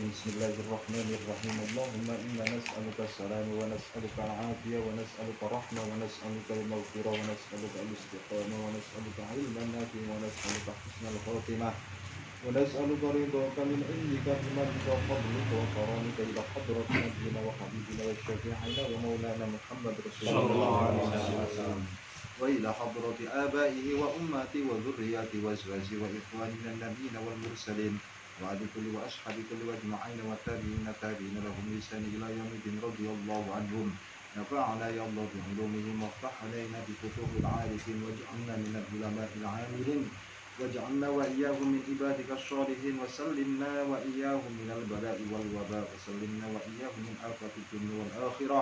بسم الله الرحمن الرحيم اللهم إنا نسألك السلام ونسألك العافية ونسألك الرحمة ونسألك المغفرة ونسألك الاستقامة ونسألك علما نافعا ونسألك حسن الخاتمة ونسألك رضاك من عندك بمنك وفضلك وكرمك إلى حضرة نبينا وحبيبنا وشفيعنا ومولانا محمد رسول الله صلى الله عليه وسلم وإلى حضرة آبائه وأمته وذرياته وأزواجه وإخوانه من النبيين والمرسلين وعلى كل وأصحاب كل أجمعين والتابعين لهم بإحسان إلى يوم الدين رضي الله عنهم نفعنا يا الله بعلومهم وافتح علينا بفتوح العارفين واجعلنا من العلماء العاملين واجعلنا وإياهم من عبادك الصالحين وسلمنا وإياهم من البلاء والوباء وسلمنا وإياهم من آفات الدنيا والآخرة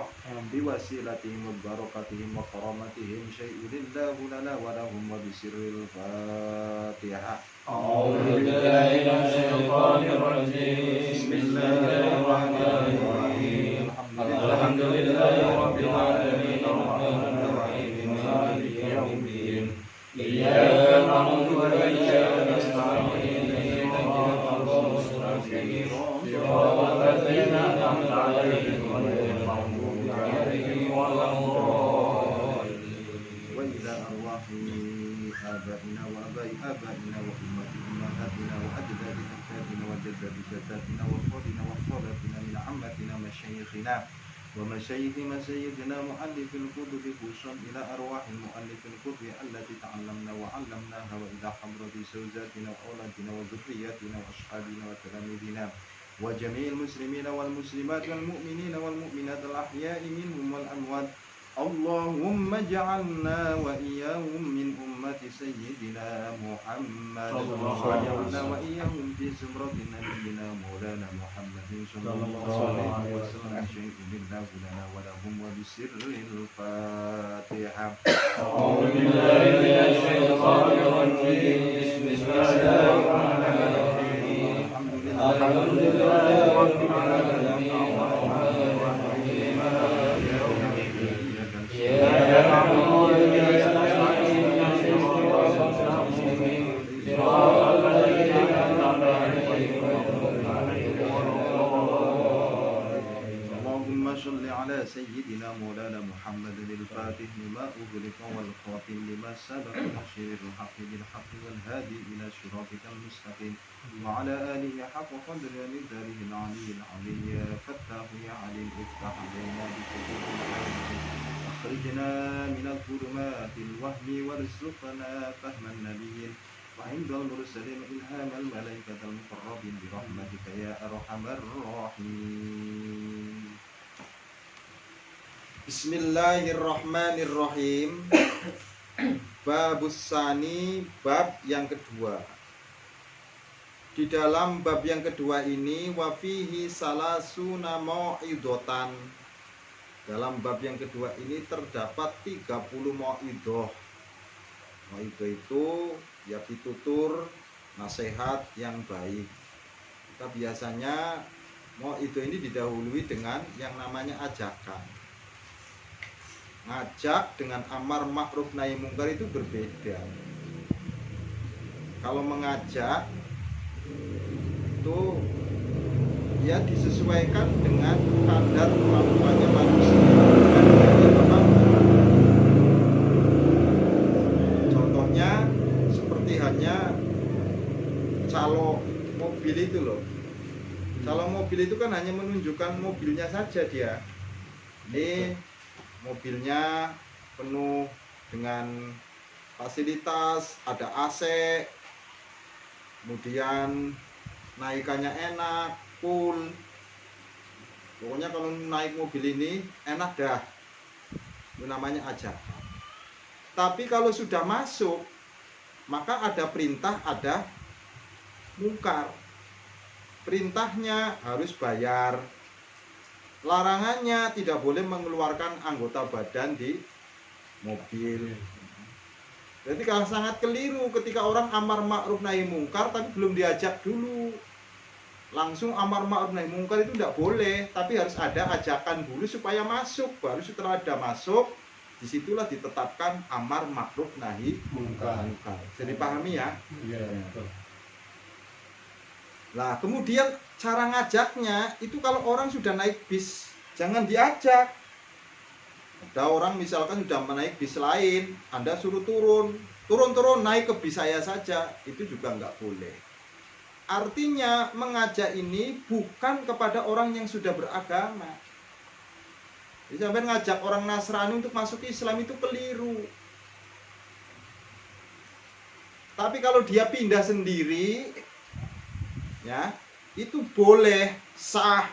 بوسيلتهم وبركتهم وكرامتهم شيء لله لنا ولهم وبسر الفاتحة. أعوذ بالله من الشيطان الرجيم بسم الله الرحمن الرحيم الحمد لله رب العالمين الرحمن الرحيم مالك يوم الدين إياك نعبد وإياك نستعين اهدنا الصراط المستقيم صراط الذين أنعمت عليهم غير المغضوب عليهم ولا الضالين. وإلى أرواح آبائنا وآباء آبائنا وأمهات أمهاتنا وأجداد أجدادنا وجدات جداتنا وأخواتنا وأخواتنا من عمتنا مشايخنا ومشايخ مشايخنا مؤلف الكتب خصوصا إلى أرواح المؤلف الكتب التي تعلمنا وعلمناها وإلى حضرة زوجاتنا وأولادنا وذرياتنا وأصحابنا وتلاميذنا وجميع المسلمين والمسلمات والمؤمنين والمؤمنات الأحياء منهم والأموات. اللهم اجعلنا وإياهم من أمة سيدنا محمد واجعلنا وإياهم في زمرة نبينا مولانا محمد صلى الله عليه وسلم شيء لله لنا ولهم وبسر الفاتحة. أعوذ بالله من الشيطان الرجيم بسم الله الرحمن الرحيم الحمد لله رب العالمين الرحمن الرحيم مالك يوم الدين إياك نعبد وإياك نستعين اهدنا الصراط المستقيم صراط الذين أنعمت عليهم غير المغضوب عليهم ولا الضالين. اللهم صل على سيدنا مولانا محمد الفاتح لما أغلق والخاتم لما سبق ناصر الحق بالحق والهادي إلى صراطك المستقيم وعلى آله حق قدر ومقداره العلي العظيم. يا فتاح يا عليم افتح علينا بفتوح العالمين أخرجنا من الظلمات الوهم وارزقنا فهم النبيين وعند المرسلين إلهام الملائكة المقربين برحمتك يا أرحم الراحمين. Bismillahirrahmanirrahim. Babus Sani, bab yang kedua. Di dalam bab yang kedua ini wafihi salasuna mau'idhotan. Dalam bab yang kedua ini terdapat 30 mau'idhoh. Mau'idhoh itu ya pitutur, nasihat yang baik. Kita biasanya mau'idhoh ini didahului dengan yang namanya ajakan. Ngajak dengan amar ma'ruf nahi mungkar itu berbeda. Kalau mengajak itu ya disesuaikan dengan kadar kemampuannya manusia dan contohnya seperti hanya calo mobil itu loh. Calo mobil itu kan hanya menunjukkan mobilnya saja dia. Ini mobilnya penuh dengan fasilitas, ada AC, kemudian naikannya enak, cool. Pokoknya kalau naik mobil ini enak dah. Itu namanya ajakan. Tapi kalau sudah masuk, maka ada perintah, ada mungkar. Perintahnya harus bayar. Larangannya tidak boleh mengeluarkan anggota badan di mobil. Jadi kalau sangat keliru ketika orang amar ma'ruf nahi mungkar tapi belum diajak dulu. Langsung amar ma'ruf nahi mungkar itu tidak boleh, tapi harus ada ajakan dulu supaya masuk. Baru setelah ada masuk, disitulah ditetapkan amar ma'ruf nahi mungkar. Jadi pahami ya? Iya, betul. Nah, kemudian cara ngajaknya itu kalau orang sudah naik bis, jangan diajak. Ada orang misalkan sudah menaik bis lain, Anda suruh turun, naik ke bis saya saja, itu juga nggak boleh. Artinya mengajak ini bukan kepada orang yang sudah beragama. Jadi sampai ngajak orang Nasrani untuk masuk Islam itu keliru. Tapi kalau dia pindah sendiri, ya itu boleh, sah.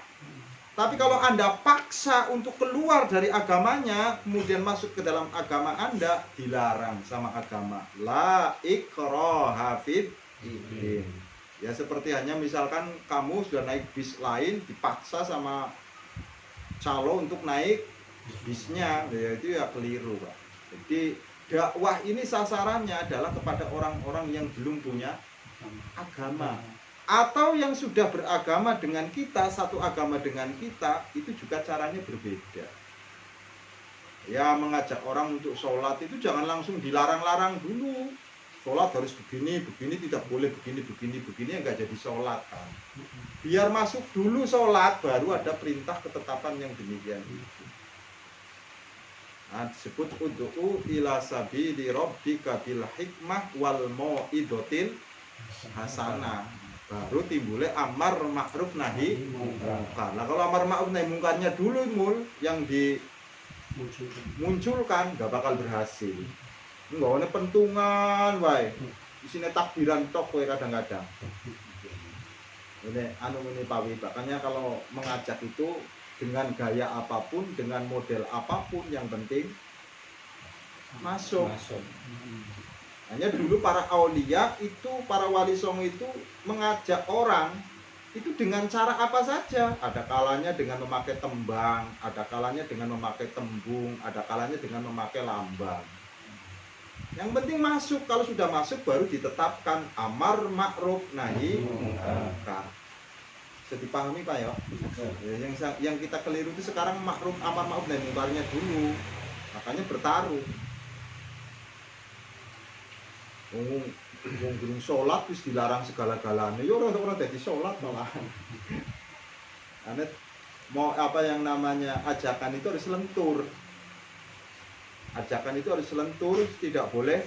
Tapi kalau Anda paksa untuk keluar dari agamanya, kemudian masuk ke dalam agama Anda, dilarang sama agama. La ikraha fid din. Ya seperti hanya misalkan kamu sudah naik bis lain, dipaksa sama calo untuk naik bisnya, ya itu ya keliru, Pak. Jadi dakwah ini sasarannya adalah kepada orang-orang yang belum punya agama. Atau yang sudah beragama dengan kita, satu agama dengan kita, itu juga caranya berbeda. Ya mengajak orang untuk sholat itu jangan langsung dilarang-larang dulu. Sholat harus begini, tidak boleh begini, ya nggak jadi sholat kan. Biar masuk dulu sholat, baru ada perintah ketetapan yang demikian itu. Nah, disebut ud'u ila sabili rabbika bil hikmah wal mau'idotil hasanah. Baru timbulnya amar ma'ruf nahi mungkar. Nah kalau amar ma'ruf nahi mungkarnya dulu yang dimunculkan nggak bakal berhasil. Nggak ada pentungan, wae. Di sini takbiran tok wae kadang-kadang. Ini pawi. Makanya kalau mengajak itu dengan gaya apapun, dengan model apapun, yang penting masuk. Hanya dulu para aulia itu, para wali songo itu mengajak orang itu dengan cara apa saja. Ada kalanya dengan memakai tembang, ada kalanya dengan memakai tembung, ada kalanya dengan memakai lambang. Yang penting masuk. Kalau sudah masuk baru ditetapkan amar ma'ruf nahi mungkar. Bisa dipahami Pak ya? Yang kita keliru itu sekarang amar ma'ruf nahi mungkarnya dulu. Makanya bertaruh. Wong sholat terus dilarang segala-galanya. Ya orang-orang jadi sholat malahan. Aneh mau apa yang namanya ajakan itu harus lentur. Ajakan itu harus lentur, tidak boleh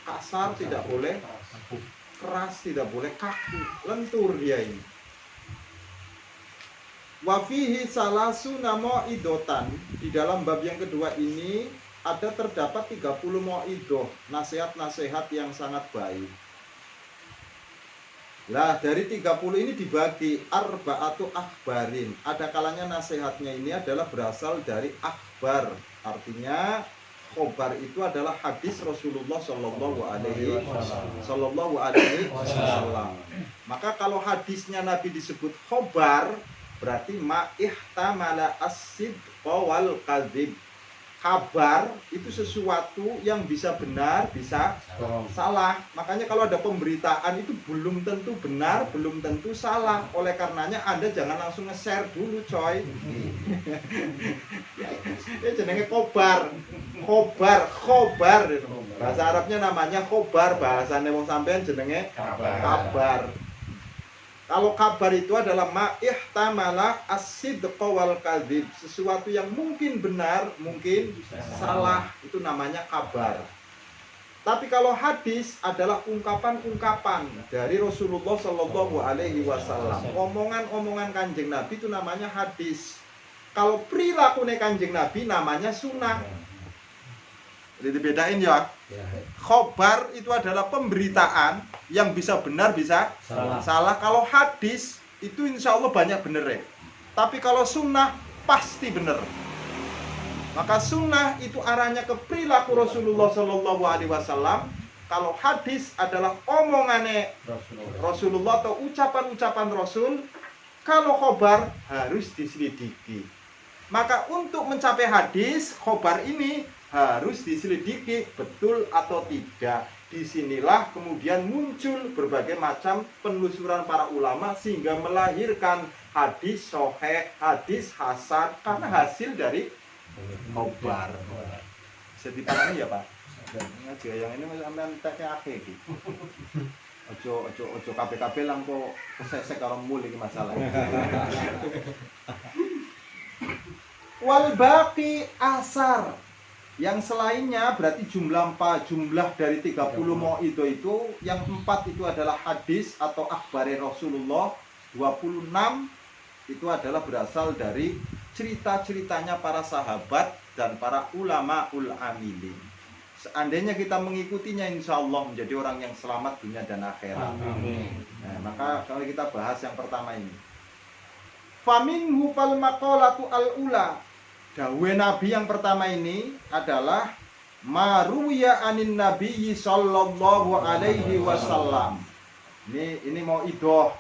kasar, tidak boleh keras, tidak boleh kaku. Lentur dia ini. Wa fihi salasuna mau'idotan. Di dalam bab yang kedua ini ada terdapat 30 mau'idoh, nasihat-nasihat yang sangat baik. Nah, dari 30 ini dibagi arba'atu akhbarin. Ada kalanya nasihatnya ini adalah berasal dari akhbar. Artinya khobar itu adalah hadis Rasulullah Shallallahu Alaihi Wasallam. Maka kalau hadisnya Nabi disebut khobar, berarti ma'ihtamala as-sidqa wal kadzib. Kabar itu sesuatu yang bisa benar, bisa salah. Makanya kalau ada pemberitaan itu belum tentu benar, belum tentu salah. Oleh karenanya Anda jangan langsung nge-share dulu, coy. Ya jenenge khobar. Bahasa Arabnya namanya khobar, bahasane wong sampean jenenge kabar. Kalau kabar itu adalah ma'ihtamala as-sidqa wal kadzib, sesuatu yang mungkin benar, mungkin salah, itu namanya kabar. Tapi kalau hadis adalah ungkapan-ungkapan dari Rasulullah Shallallahu Alaihi Wasallam, omongan-omongan kanjeng Nabi itu namanya hadis. Kalau perilaku kanjeng Nabi namanya sunnah. Jadi dibedain ya. Khobar itu adalah pemberitaan yang bisa benar bisa salah. Kalau hadis itu insya Allah banyak bener ya. Tapi kalau sunnah pasti bener. Maka sunnah itu arahnya ke perilaku Rasulullah Shallallahu Alaihi Wasallam. Kalau hadis adalah omongannya Rasulullah atau ucapan-ucapan Rasul. Kalau khobar harus diselidiki. Maka untuk mencapai hadis khobar ini harus diselidiki betul atau tidak. Disinilah kemudian muncul berbagai macam penelusuran para ulama sehingga melahirkan hadis sahih, hadis hasan karena hasil dari khobar. Bisa dipahami ya Pak? Yang ini sampai teknya akhir. Ojo kabeh-kabeh lang kok kesesek karo mul iki masalah. Wal baqi asar. Yang selainnya berarti jumlah dari 30 mau'idhah itu yang 4 itu adalah hadis atau akhbari Rasulullah, 26 itu adalah berasal dari cerita-ceritanya para sahabat dan para ulama amilin. Seandainya kita mengikutinya, insya Allah menjadi orang yang selamat dunia dan akhirat. Amin. Nah, maka kalau kita bahas yang pertama ini, faminhu fal maqalatu al-ula. Dawuh Nabi yang pertama ini adalah maruya anin nabiyyi sallallahu alaihi wasallam. Ini mau idoh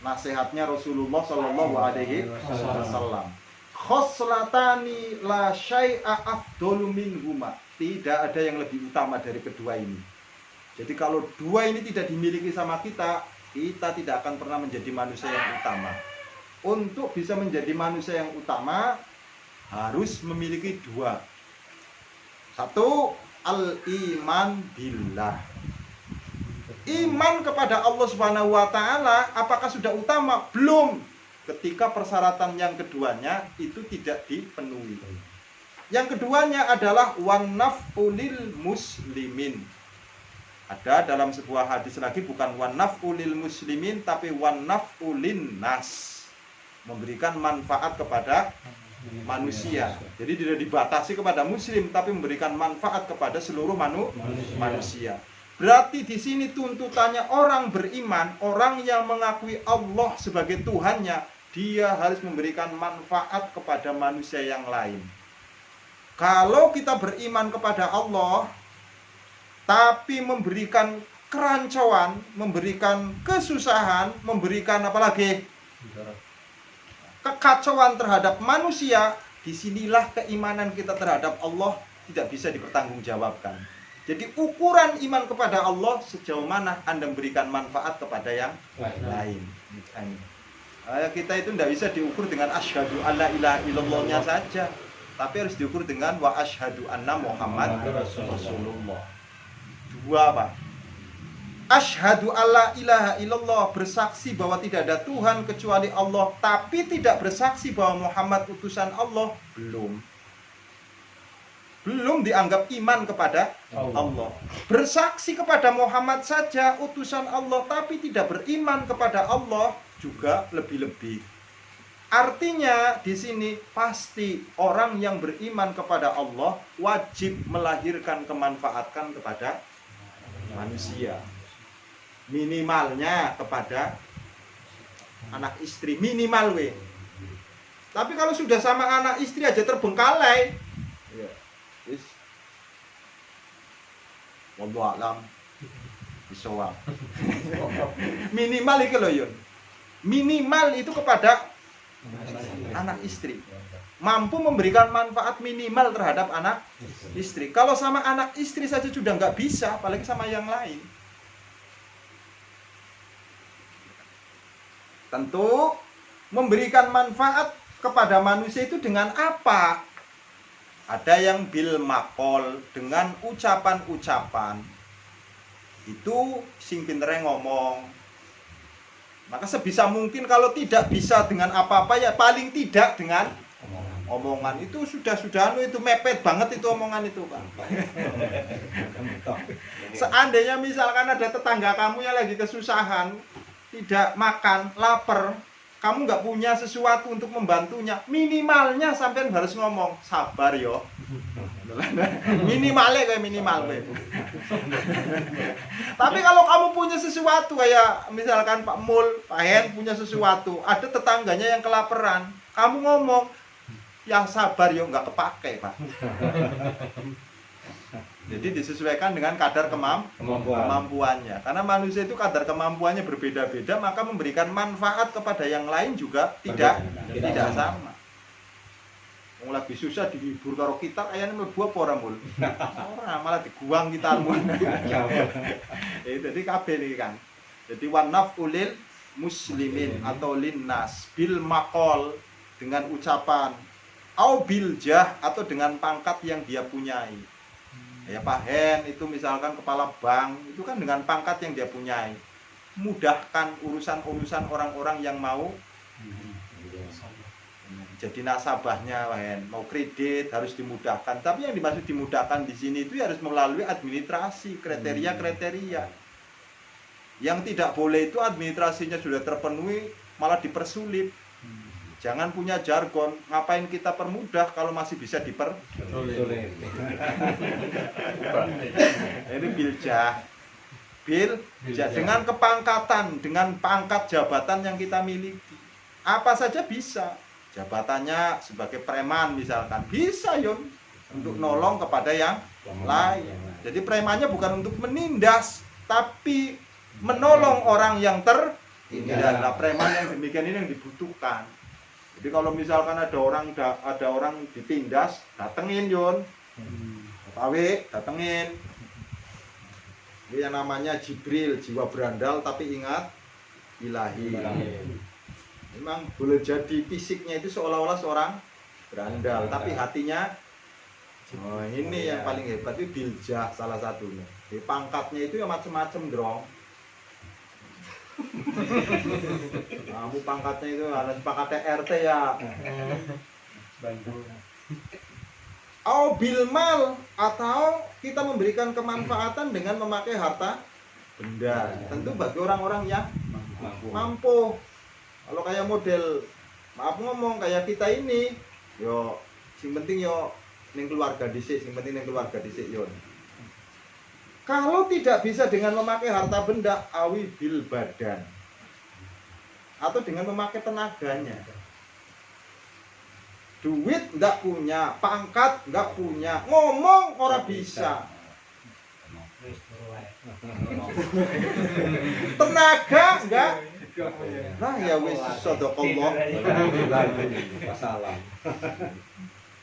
nasihatnya Rasulullah sallallahu alaihi wasallam. Khoslatani la syai'a afdalu minhuma. Tidak ada yang lebih utama dari kedua ini. Jadi kalau dua ini tidak dimiliki sama kita, kita tidak akan pernah menjadi manusia yang utama. Untuk bisa menjadi manusia yang utama, harus memiliki dua. Satu, al-iman billah. Iman kepada Allah Subhanahu wa taala apakah sudah utama? Belum. Ketika persyaratan yang keduanya itu tidak dipenuhi. Yang keduanya adalah wanaf'ulil muslimin. Ada dalam sebuah hadis lagi, bukan wanaf'ulil muslimin tapi wanaf'ulin nas. Memberikan manfaat kepada manusia. Jadi tidak dibatasi kepada muslim tapi memberikan manfaat kepada seluruh manusia. Berarti di sini tuntutannya orang beriman, orang yang mengakui Allah sebagai Tuhannya, dia harus memberikan manfaat kepada manusia yang lain. Kalau kita beriman kepada Allah tapi memberikan kerancuan, memberikan kesusahan, memberikan apalagi kekacauan terhadap manusia, disinilah keimanan kita terhadap Allah tidak bisa dipertanggungjawabkan. Jadi ukuran iman kepada Allah sejauh mana Anda memberikan manfaat kepada yang lain. Kita itu tidak bisa diukur dengan asyhadu alla ilaha illallahnya saja, tapi harus diukur dengan wa asyhadu anna Muhammad Rasulullah. Dua apa? Asyhadu alla ilaha illallah, bersaksi bahwa tidak ada Tuhan kecuali Allah, tapi tidak bersaksi bahwa Muhammad utusan Allah, belum dianggap iman kepada Allah. Bersaksi kepada Muhammad saja utusan Allah, tapi tidak beriman kepada Allah juga lebih-lebih. Artinya di sini pasti orang yang beriman kepada Allah wajib melahirkan kemanfaatan kepada manusia. Minimalnya kepada anak istri, minimal we. Tapi kalau sudah sama anak istri aja terbengkalai, ya, wis. Wallahu a'lam bishawab. Minimal iki lho, Yun. Minimal itu kepada anak istri. Mampu memberikan manfaat minimal terhadap anak istri. Kalau sama anak istri saja sudah nggak bisa, apalagi sama yang lain. Tentu memberikan manfaat kepada manusia itu dengan apa? Ada yang bil maqol, dengan ucapan-ucapan. Itu sing pintere ngomong. Maka sebisa mungkin kalau tidak bisa dengan apa-apa ya paling tidak dengan omongan. Itu sudah itu mepet banget itu omongan itu, Pak. Seandainya misalkan ada tetangga kamu yang lagi kesusahan, tidak makan, lapar, kamu nggak punya sesuatu untuk membantunya, minimalnya sampean harus ngomong sabar yo. Minimalnya kayak minimal kayak. Tapi kalau kamu punya sesuatu kayak misalkan Pak Mul, Pak Hen punya sesuatu, ada tetangganya yang kelaparan, kamu ngomong yang sabar yo, nggak kepake, Pak. Jadi disesuaikan dengan kadar kemampuannya. Karena manusia itu kadar kemampuannya berbeda-beda, maka memberikan manfaat kepada yang lain juga tidak sama. Wong lagi susah dihibur karo kita, ayane mlebu apa ora, Mul? Ora, malah diguang gitarmu. Jadi kabeh iki kan. Jadi wanaf'ulil muslimin atau linnas bil maqol, dengan ucapan, au bil jah atau dengan pangkat yang dia punyai. Ya Pak Hen itu misalkan kepala bank, itu kan dengan pangkat yang dia punyai. Mudahkan urusan-urusan orang-orang yang mau jadi nasabahnya, Pak Hen. Mau kredit harus dimudahkan. Tapi yang dimaksud dimudahkan di sini itu harus melalui administrasi, kriteria-kriteria. Yang tidak boleh itu administrasinya sudah terpenuhi, malah dipersulit. Jangan punya jargon, ngapain kita permudah kalau masih bisa Sulit. Ini biljah. Dengan kepangkatan, dengan pangkat jabatan yang kita miliki. Apa saja bisa. Jabatannya sebagai preman misalkan, bisa Yon. Untuk nolong kepada yang lain. Jadi premannya bukan untuk menindas, tapi menolong orang yang tertindas. Nah, preman yang demikian ini yang dibutuhkan. Jadi kalau misalkan ada orang ditindas, datengin Yon. Tawe, datengin. Ini yang namanya Jibril, jiwa berandal tapi ingat ilahi. Memang boleh jadi fisiknya itu seolah-olah seorang berandal, tapi hatinya ini yang paling hebat itu biljah salah satunya. Di pangkatnya itu ya macam-macam dong. Kamu pangkatnya itu ada pangkatnya RT ya. Au bilmal, atau kita memberikan kemanfaatan dengan memakai harta benda. Tentu bagi orang-orang yang mampu. Kalau kayak model, maaf ngomong kayak kita ini, yo sing penting yo ning keluarga dhisik, sing penting ning keluarga dhisik yo. Kalau tidak bisa dengan memakai harta benda, awi bil badan, atau dengan memakai tenaganya. Duit nggak punya, pangkat nggak punya, ngomong orang bisa. Tenaga nggak. Nah ya wis sadaqallah.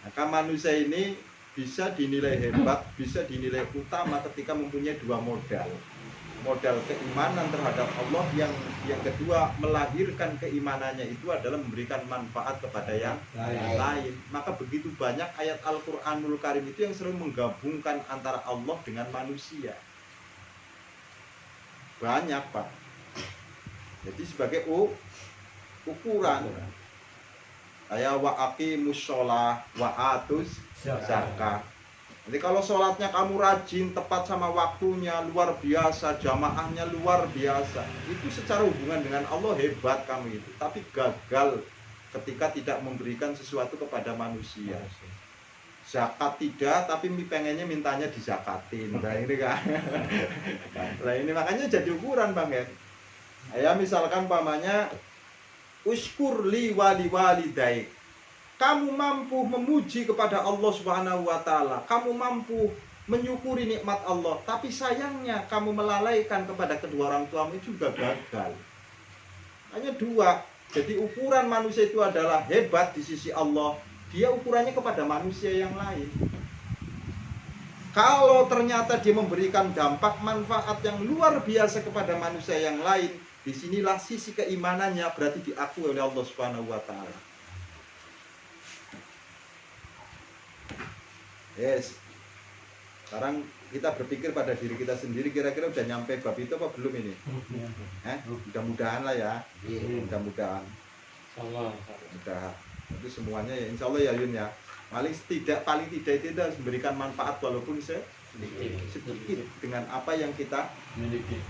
Maka manusia ini bisa dinilai hebat, bisa dinilai utama ketika mempunyai dua modal. Modal keimanan terhadap Allah, yang kedua melahirkan keimanannya itu adalah memberikan manfaat kepada yang lain. Maka begitu banyak ayat Al-Qur'anul Karim itu yang sering menggabungkan antara Allah dengan manusia. Banyak, Pak. Jadi sebagai ukuran. Kayak wa aqimus shalah wa atuz zakah. Jadi kalau sholatnya kamu rajin, tepat sama waktunya, luar biasa, jamaahnya luar biasa, itu secara hubungan dengan Allah hebat kamu itu. Tapi gagal ketika tidak memberikan sesuatu kepada manusia. Zakat tidak, tapi pengennya mintanya dizakatin. Nah ini kan. Nah ini makanya jadi ukuran Bang ya. Ya misalkan pamannya uskur li wali walidaik. Kamu mampu memuji kepada Allah Subhanahu wa taala, kamu mampu menyukuri nikmat Allah, tapi sayangnya kamu melalaikan kepada kedua orang tuamu itu juga gagal. Hanya dua. Jadi ukuran manusia itu adalah hebat di sisi Allah, dia ukurannya kepada manusia yang lain. Kalau ternyata dia memberikan dampak manfaat yang luar biasa kepada manusia yang lain, disinilah sisi keimanannya berarti diakui oleh Allah Subhanahu wa taala. Yes. Sekarang kita berpikir pada diri kita sendiri, kira-kira udah nyampe bab itu apa belum ini? Mudah-mudahan lah ya. Mudah-mudahan. Mudah. Itu semuanya ya insya Allah ya Yun ya. Paling tidak itu harus memberikan manfaat walaupun sedikit dengan apa yang kita miliki.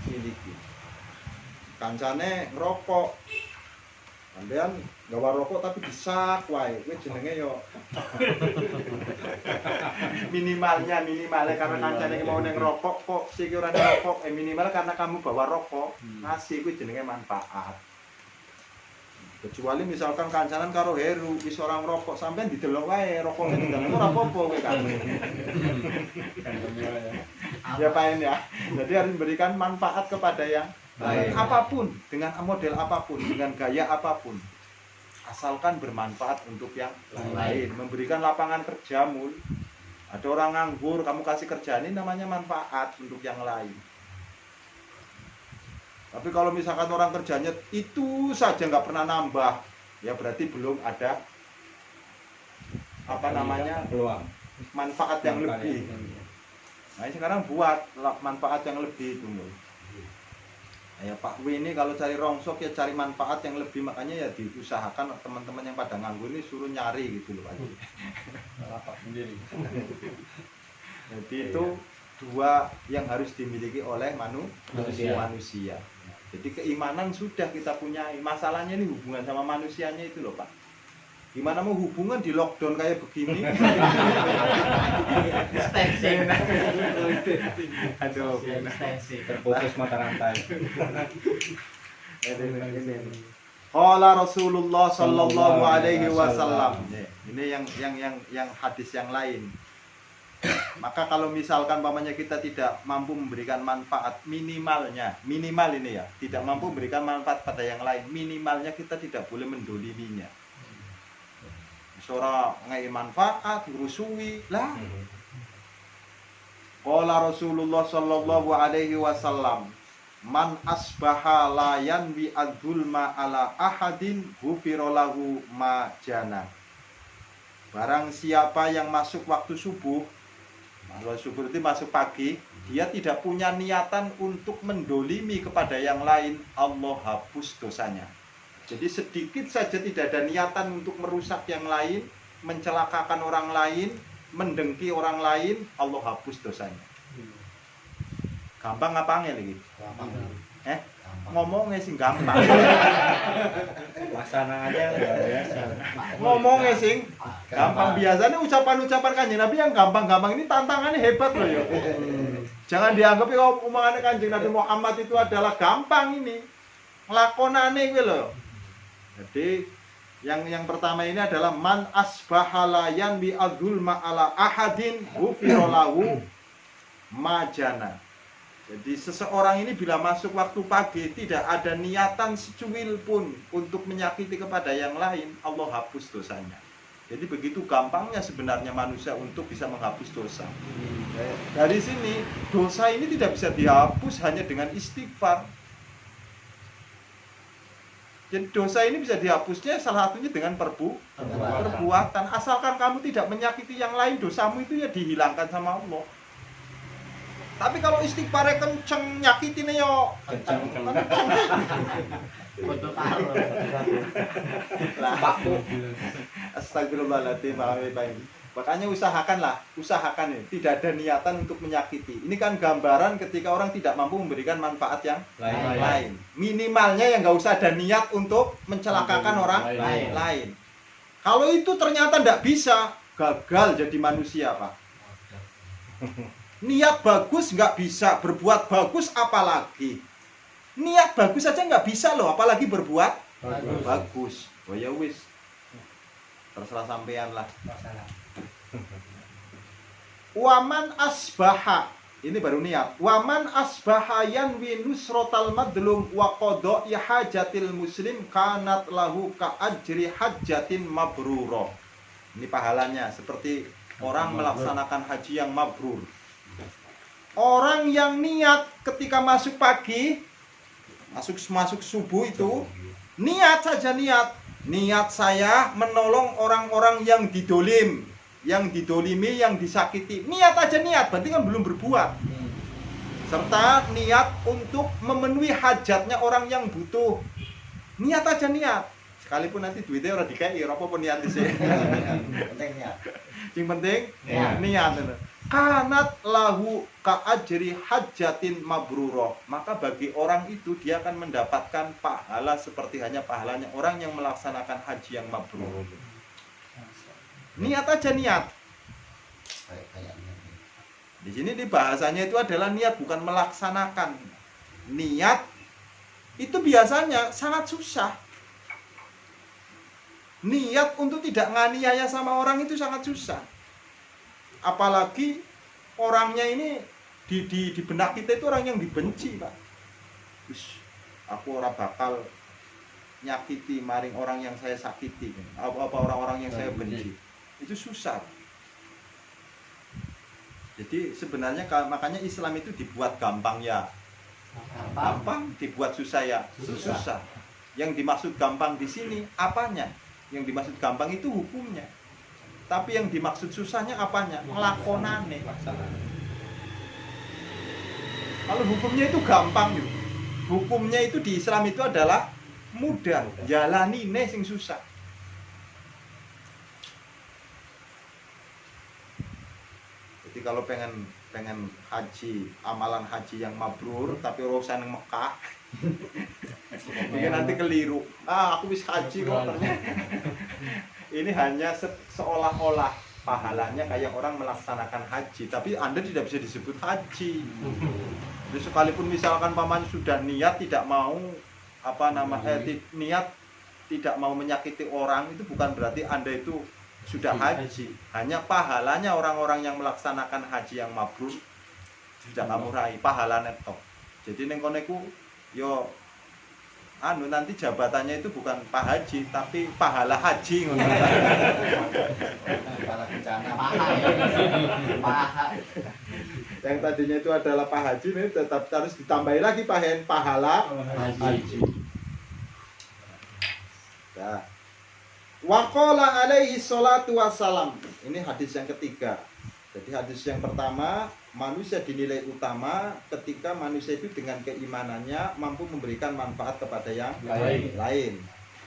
Kancane ngerokok. Sampean gawa rokok tapi disak wae, kuwi jenenge yo minimalnya karena kancane mau ning rokok kok sik ora rokok, minimal karena kamu bawa rokok, ngasih kuwi jenenge manfaat. Kecuali misalkan kancanan karo Heru wis ora ngrokok, sampean didelok wae rokoknya tinggal ora apa-apa kowe kan. Ya paen ya. Jadi harus memberikan manfaat kepada yang lain. Apapun, dengan model apapun, dengan gaya apapun, asalkan bermanfaat untuk yang lain. Memberikan lapangan kerja mul. Ada orang nganggur, kamu kasih kerjaan, ini namanya manfaat untuk yang lain. Tapi kalau misalkan orang kerjanya itu saja nggak pernah nambah, ya berarti belum ada manfaat yang lebih. Nah sekarang buat manfaat yang lebih itu. Ya Pak W ini kalau cari rongsok ya cari manfaat yang lebih, makanya ya diusahakan teman-teman yang pada nganggur ini suruh nyari gitu loh Pak. Lapak sendiri. Jadi itu dua yang harus dimiliki oleh manusia. Jadi keimanan sudah kita punya, masalahnya ini hubungan sama manusianya itu loh Pak. Gimana mau hubungan di lockdown kayak begini? Stensing. Aduh, Stensing. Terputus mata rantai. Qala Rasulullah sallallahu alaihi wasallam. Ini yang hadis yang lain. Maka kalau misalkan pamannya kita tidak mampu memberikan manfaat minimal ini ya, tidak mampu memberikan manfaat pada yang lain, minimalnya kita tidak boleh mendoliminya. Sora ngai manfaat, ngurusui lah. Qala Rasulullah sallallahu alaihi wasallam, man asbaha la yanwi adzulma ala ahadin ghufira lahu ma jana. Barang siapa yang masuk waktu subuh, kalau subuh itu masuk pagi, dia tidak punya niatan untuk mendolimi kepada yang lain, Allah hapus dosanya. Jadi sedikit saja tidak ada niatan untuk merusak yang lain, mencelakakan orang lain, mendengki orang lain, Allah hapus dosanya. Gampang apa angel iki? Ngomongnya sing gampang. Laksanaannya luar biasa. Ngomongnya sing gampang. Biasanya ucapan-ucapan Kanjeng Nabi yang gampang-gampang ini tantangannya hebat loh ya. Jangan dianggap ya omongannya Kanjeng Nabi Muhammad itu adalah gampang ini. Nglakonane kuwi lho. Jadi yang pertama ini adalah man asbahala yanbi adzulma ala ahadin ghufira lahu majana. Jadi seseorang ini bila masuk waktu pagi tidak ada niatan secuil pun untuk menyakiti kepada yang lain, Allah hapus dosanya. Jadi begitu gampangnya sebenarnya manusia untuk bisa menghapus dosa. Dari sini dosa ini tidak bisa dihapus hanya dengan istighfar. Jadi dosa ini bisa dihapusnya salah satunya dengan perbuatan. Asalkan kamu tidak menyakiti yang lain, dosamu itu ya dihilangkan sama Allah. Tapi kalau istighfarnya kenceng, nyakitinnya yo Kencang. Foto karo. Astagfirullahaladzim. Makanya usahakan ya. Tidak ada niatan untuk menyakiti. Ini kan gambaran ketika orang tidak mampu memberikan manfaat yang lain. Minimalnya yang nggak usah ada niat untuk mencelakakan orang lain. Kalau itu ternyata tidak bisa, gagal jadi manusia Pak. Niat bagus nggak bisa, berbuat bagus apalagi. Niat bagus aja nggak bisa loh, apalagi berbuat bagus. Oh ya wis, terserah sampean lah. Waman asbaha, ini baru niat. Waman asbaha yanwi nusrotal madlum wa qada'i hajatil muslim kanat lahu ka ajri hajjatin mabruro. Ini pahalanya seperti orang melaksanakan haji yang mabrur. Orang yang niat ketika masuk pagi, masuk subuh itu, niat saja niat saya menolong orang-orang yang didolimi, yang disakiti. Niat aja niat, berarti kan belum berbuat. Serta niat untuk memenuhi hajatnya orang yang butuh. Niat aja niat. Sekalipun nanti duitnya orang dikai, apa-apa niat sih. Yang penting niat. Kanat lahu ka ajri hajjatin mabruro. Maka bagi orang itu dia akan mendapatkan pahala seperti hanya pahalanya orang yang melaksanakan haji yang mabrur. Niat aja niat. Di sini di bahasanya itu adalah niat, bukan melaksanakan. Niat itu biasanya sangat susah. Niat untuk tidak nganiaya sama orang itu sangat susah. Apalagi orangnya ini di benak kita itu orang yang dibenci Pak. Aku orang bakal nyakiti maring orang yang saya sakiti, apa orang-orang yang saya benci. Itu susah. Jadi sebenarnya makanya Islam itu dibuat gampang ya gampang, dibuat susah ya susah. Yang dimaksud gampang di sini apanya? Yang dimaksud gampang itu hukumnya. Tapi yang dimaksud susahnya apanya? Ngelakonane. Kalau hukumnya itu gampang gitu. Hukumnya itu di Islam itu adalah mudah, jalani sing susah. Jadi kalau pengen haji, amalan haji yang mabrur tapi urusan yang Mekah, mungkin nanti keliru. Aku bisa haji kok ternyata. Ini hanya seolah-olah pahalanya kayak orang melaksanakan haji, tapi Anda tidak bisa disebut haji. Jadi sekalipun misalkan paman sudah niat tidak mau niat tidak mau menyakiti orang, itu bukan berarti Anda itu sudah haji. Hanya pahalanya orang-orang yang melaksanakan haji yang mabrur sudah kamu raih pahalanya tok. Jadi ning kono iku yo nanti jabatannya itu bukan Pak Haji tapi pahala haji ngono. Pahala bencana paha. Yang tadinya itu adalah Pak Haji ini tetap harus ditambahi lagi pahala haji. Nah. Wa qala alaihi salatu wassalam. Ini hadis yang ketiga. Jadi hadis yang pertama, manusia dinilai utama ketika manusia itu dengan keimanannya mampu memberikan manfaat kepada yang lain.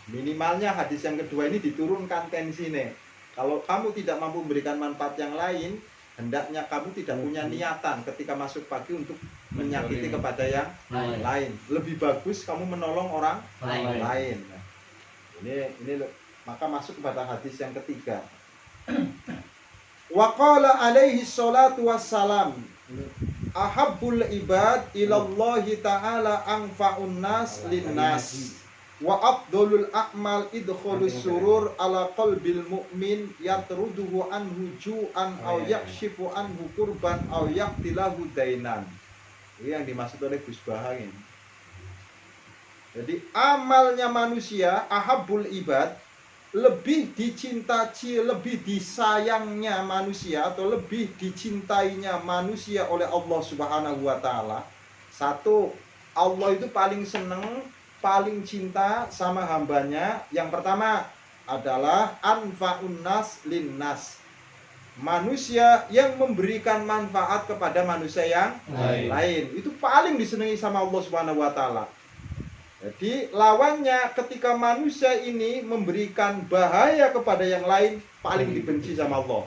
Minimalnya hadis yang kedua ini diturunkan tensinya. Kalau kamu tidak mampu memberikan manfaat yang lain, hendaknya kamu tidak punya niatan ketika masuk pagi untuk menyakiti kepada yang lain. Lebih bagus kamu menolong orang lain. Nah, ini maka masuk kepada hadis yang ketiga. Wa qala alaihi salatu wassalam, ahabbul ibad ilallahi ta'ala anfa'un nas linnas wa afdalul a'mal idkhulus surur ala qalbil mu'min yatruduhu anhu ju'an aw yakshifu anhu kurban aw yaqtilahu dainan. Ini yang dimaksud oleh Gus Bahang ini. Jadi amalnya manusia, ahabbul ibad, lebih dicintai, lebih disayangnya manusia atau lebih dicintainya manusia oleh Allah Subhanahu wa taala. Satu, Allah itu paling seneng, paling cinta sama hambanya. Yang pertama adalah anfa'un nas linnas. Manusia yang memberikan manfaat kepada manusia yang lain. Itu paling disenangi sama Allah Subhanahu wa taala. Jadi lawannya ketika manusia ini memberikan bahaya kepada yang lain, paling dibenci sama Allah.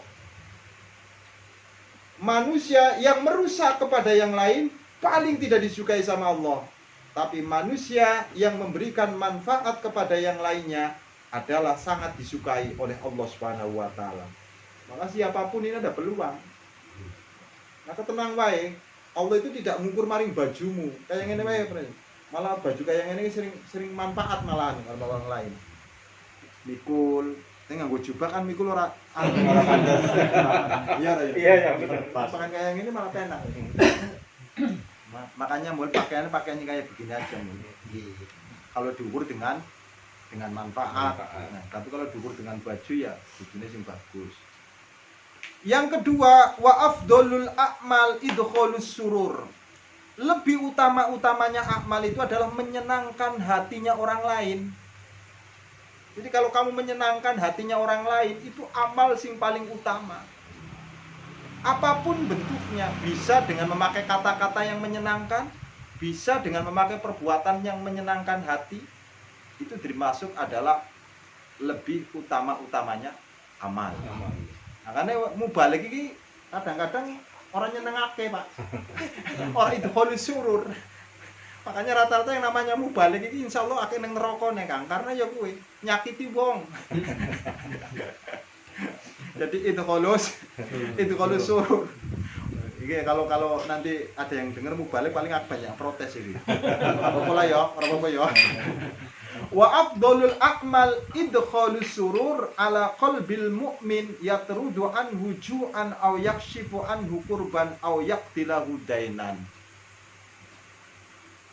Manusia yang merusak kepada yang lain paling tidak disukai sama Allah. Tapi manusia yang memberikan manfaat kepada yang lainnya adalah sangat disukai oleh Allah Subhanahu wa taala. Maka siapapun ini ada peluang. Maka tenang wae, Allah itu tidak mengukur maring bajumu. Kayak ngene wae, malah baju kayak ini sering manfaat malahan kalau orang lain. Mikul, nganggo jubah kan mikul ora pantes. Iya benar. Pakaian kayak ini malah enak. Makanya mau pakaiannya kayak begini aja. Kalau diukur dengan manfaat. Nah, tapi kalau diukur dengan baju ya bajunya sing bagus. Yang kedua, wa afdalul a'mal idkhulus surur. Lebih utama-utamanya amal itu adalah menyenangkan hatinya orang lain. Jadi kalau kamu menyenangkan hatinya orang lain, itu amal sing paling utama. Apapun bentuknya, bisa dengan memakai kata-kata yang menyenangkan, bisa dengan memakai perbuatan yang menyenangkan hati. Itu termasuk adalah lebih utama-utamanya amal. Nah, karena mau balik ini kadang-kadang orang nyenengake, Pak. Orang itu kholus surur. Makanya rata-rata yang namanya mubalik ini insya Allah akan neraka nih Kang, karena ya gue nyakiti wong. Jadi itu kholus surur. Iki kalau nanti ada yang dengar mubalik paling banyak protes ini. Apa-apa ya, apa-apa ya. Wa afdalul a'mal idkhalus surur ala qalbil mu'min yatrudu anhu ju'an aw yakshifu anhu kurban aw yaqtilahu dainan.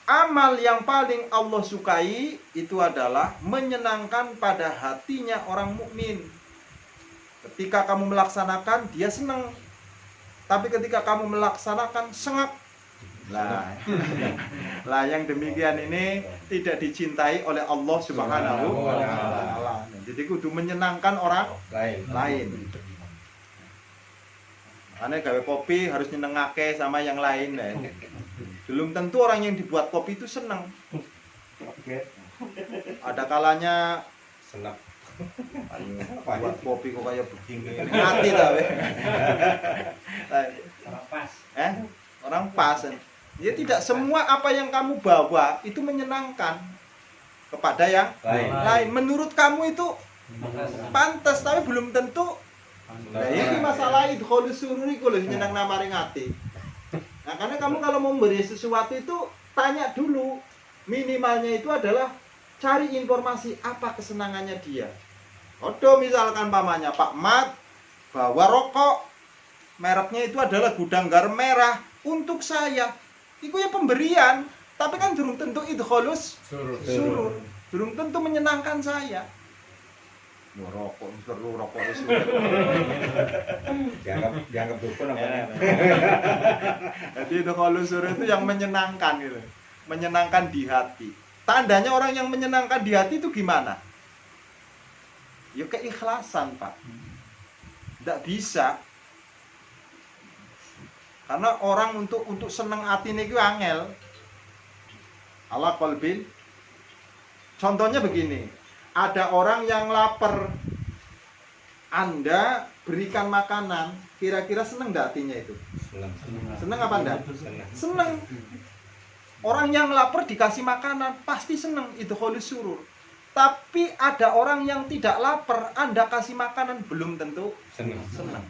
Amal yang paling Allah sukai itu adalah menyenangkan pada hatinya orang mukmin. Ketika kamu melaksanakan dia senang. Tapi ketika kamu melaksanakan sengak. Lah yang demikian ini tidak dicintai oleh Allah Subhanahu wa taala. Jadi kudu menyenangkan orang lain. Makanya gawe kopi harus nyenengake sama yang lain. Belum tentu orang yang dibuat kopi itu senang. Ada kalanya senap. buat kopi kok kayak begini. Mati dah. Orang pas. Orang pas. Ya tidak semua apa yang kamu bawa itu menyenangkan kepada yang lain. Menurut kamu itu pantas, tapi belum tentu. Nah, ini masalah itu kalau sururi kalau nyenang nama ringati. Nah, karena kamu kalau mau memberi sesuatu itu tanya dulu. Minimalnya itu adalah cari informasi apa kesenangannya dia. Odo misalkan pamannya Pak Mat bawa rokok, mereknya itu adalah gudang garam merah untuk saya. Itu ya pemberian, tapi kan belum tentu itu halus surur. Belum tentu menyenangkan saya. Rokok, seru rokok itu. Dianggap dukun apa? Jadi itu halus surur itu yang menyenangkan gitu. Menyenangkan di hati. Tandanya orang yang menyenangkan di hati itu gimana? Ya keikhlasan, Pak. Tidak bisa. Karena orang untuk seneng hati ini angel. Ala qalbin. Contohnya begini. Ada orang yang lapar. Anda berikan makanan, kira-kira seneng enggak hatinya itu? Seneng apa enggak? Seneng. Orang yang lapar dikasih makanan pasti seneng, itu kholus surur. Tapi ada orang yang tidak lapar, Anda kasih makanan belum tentu seneng.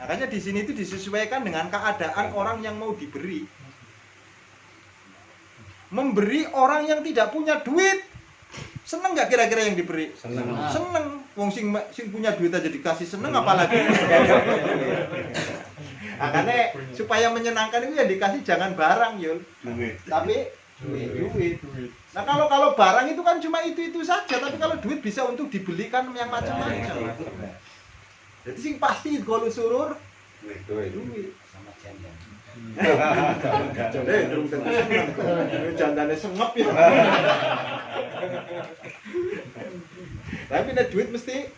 Makanya di sini itu disesuaikan dengan keadaan orang yang mau diberi. Memberi orang yang tidak punya duit, seneng nggak kira-kira yang diberi? Seneng. Wong sing punya duit aja dikasih seneng, apalagi. Makanya supaya menyenangkan itu yang dikasih jangan barang, Yul. Tapi duit. Nah kalau barang itu kan cuma itu saja, tapi kalau duit bisa untuk dibelikan yang macam-macam. Jadi sing pasti kalau surur duit. Sama janda. Jadi belum tentu seneng. Jandane sengep ya. Tapi nek duit mesti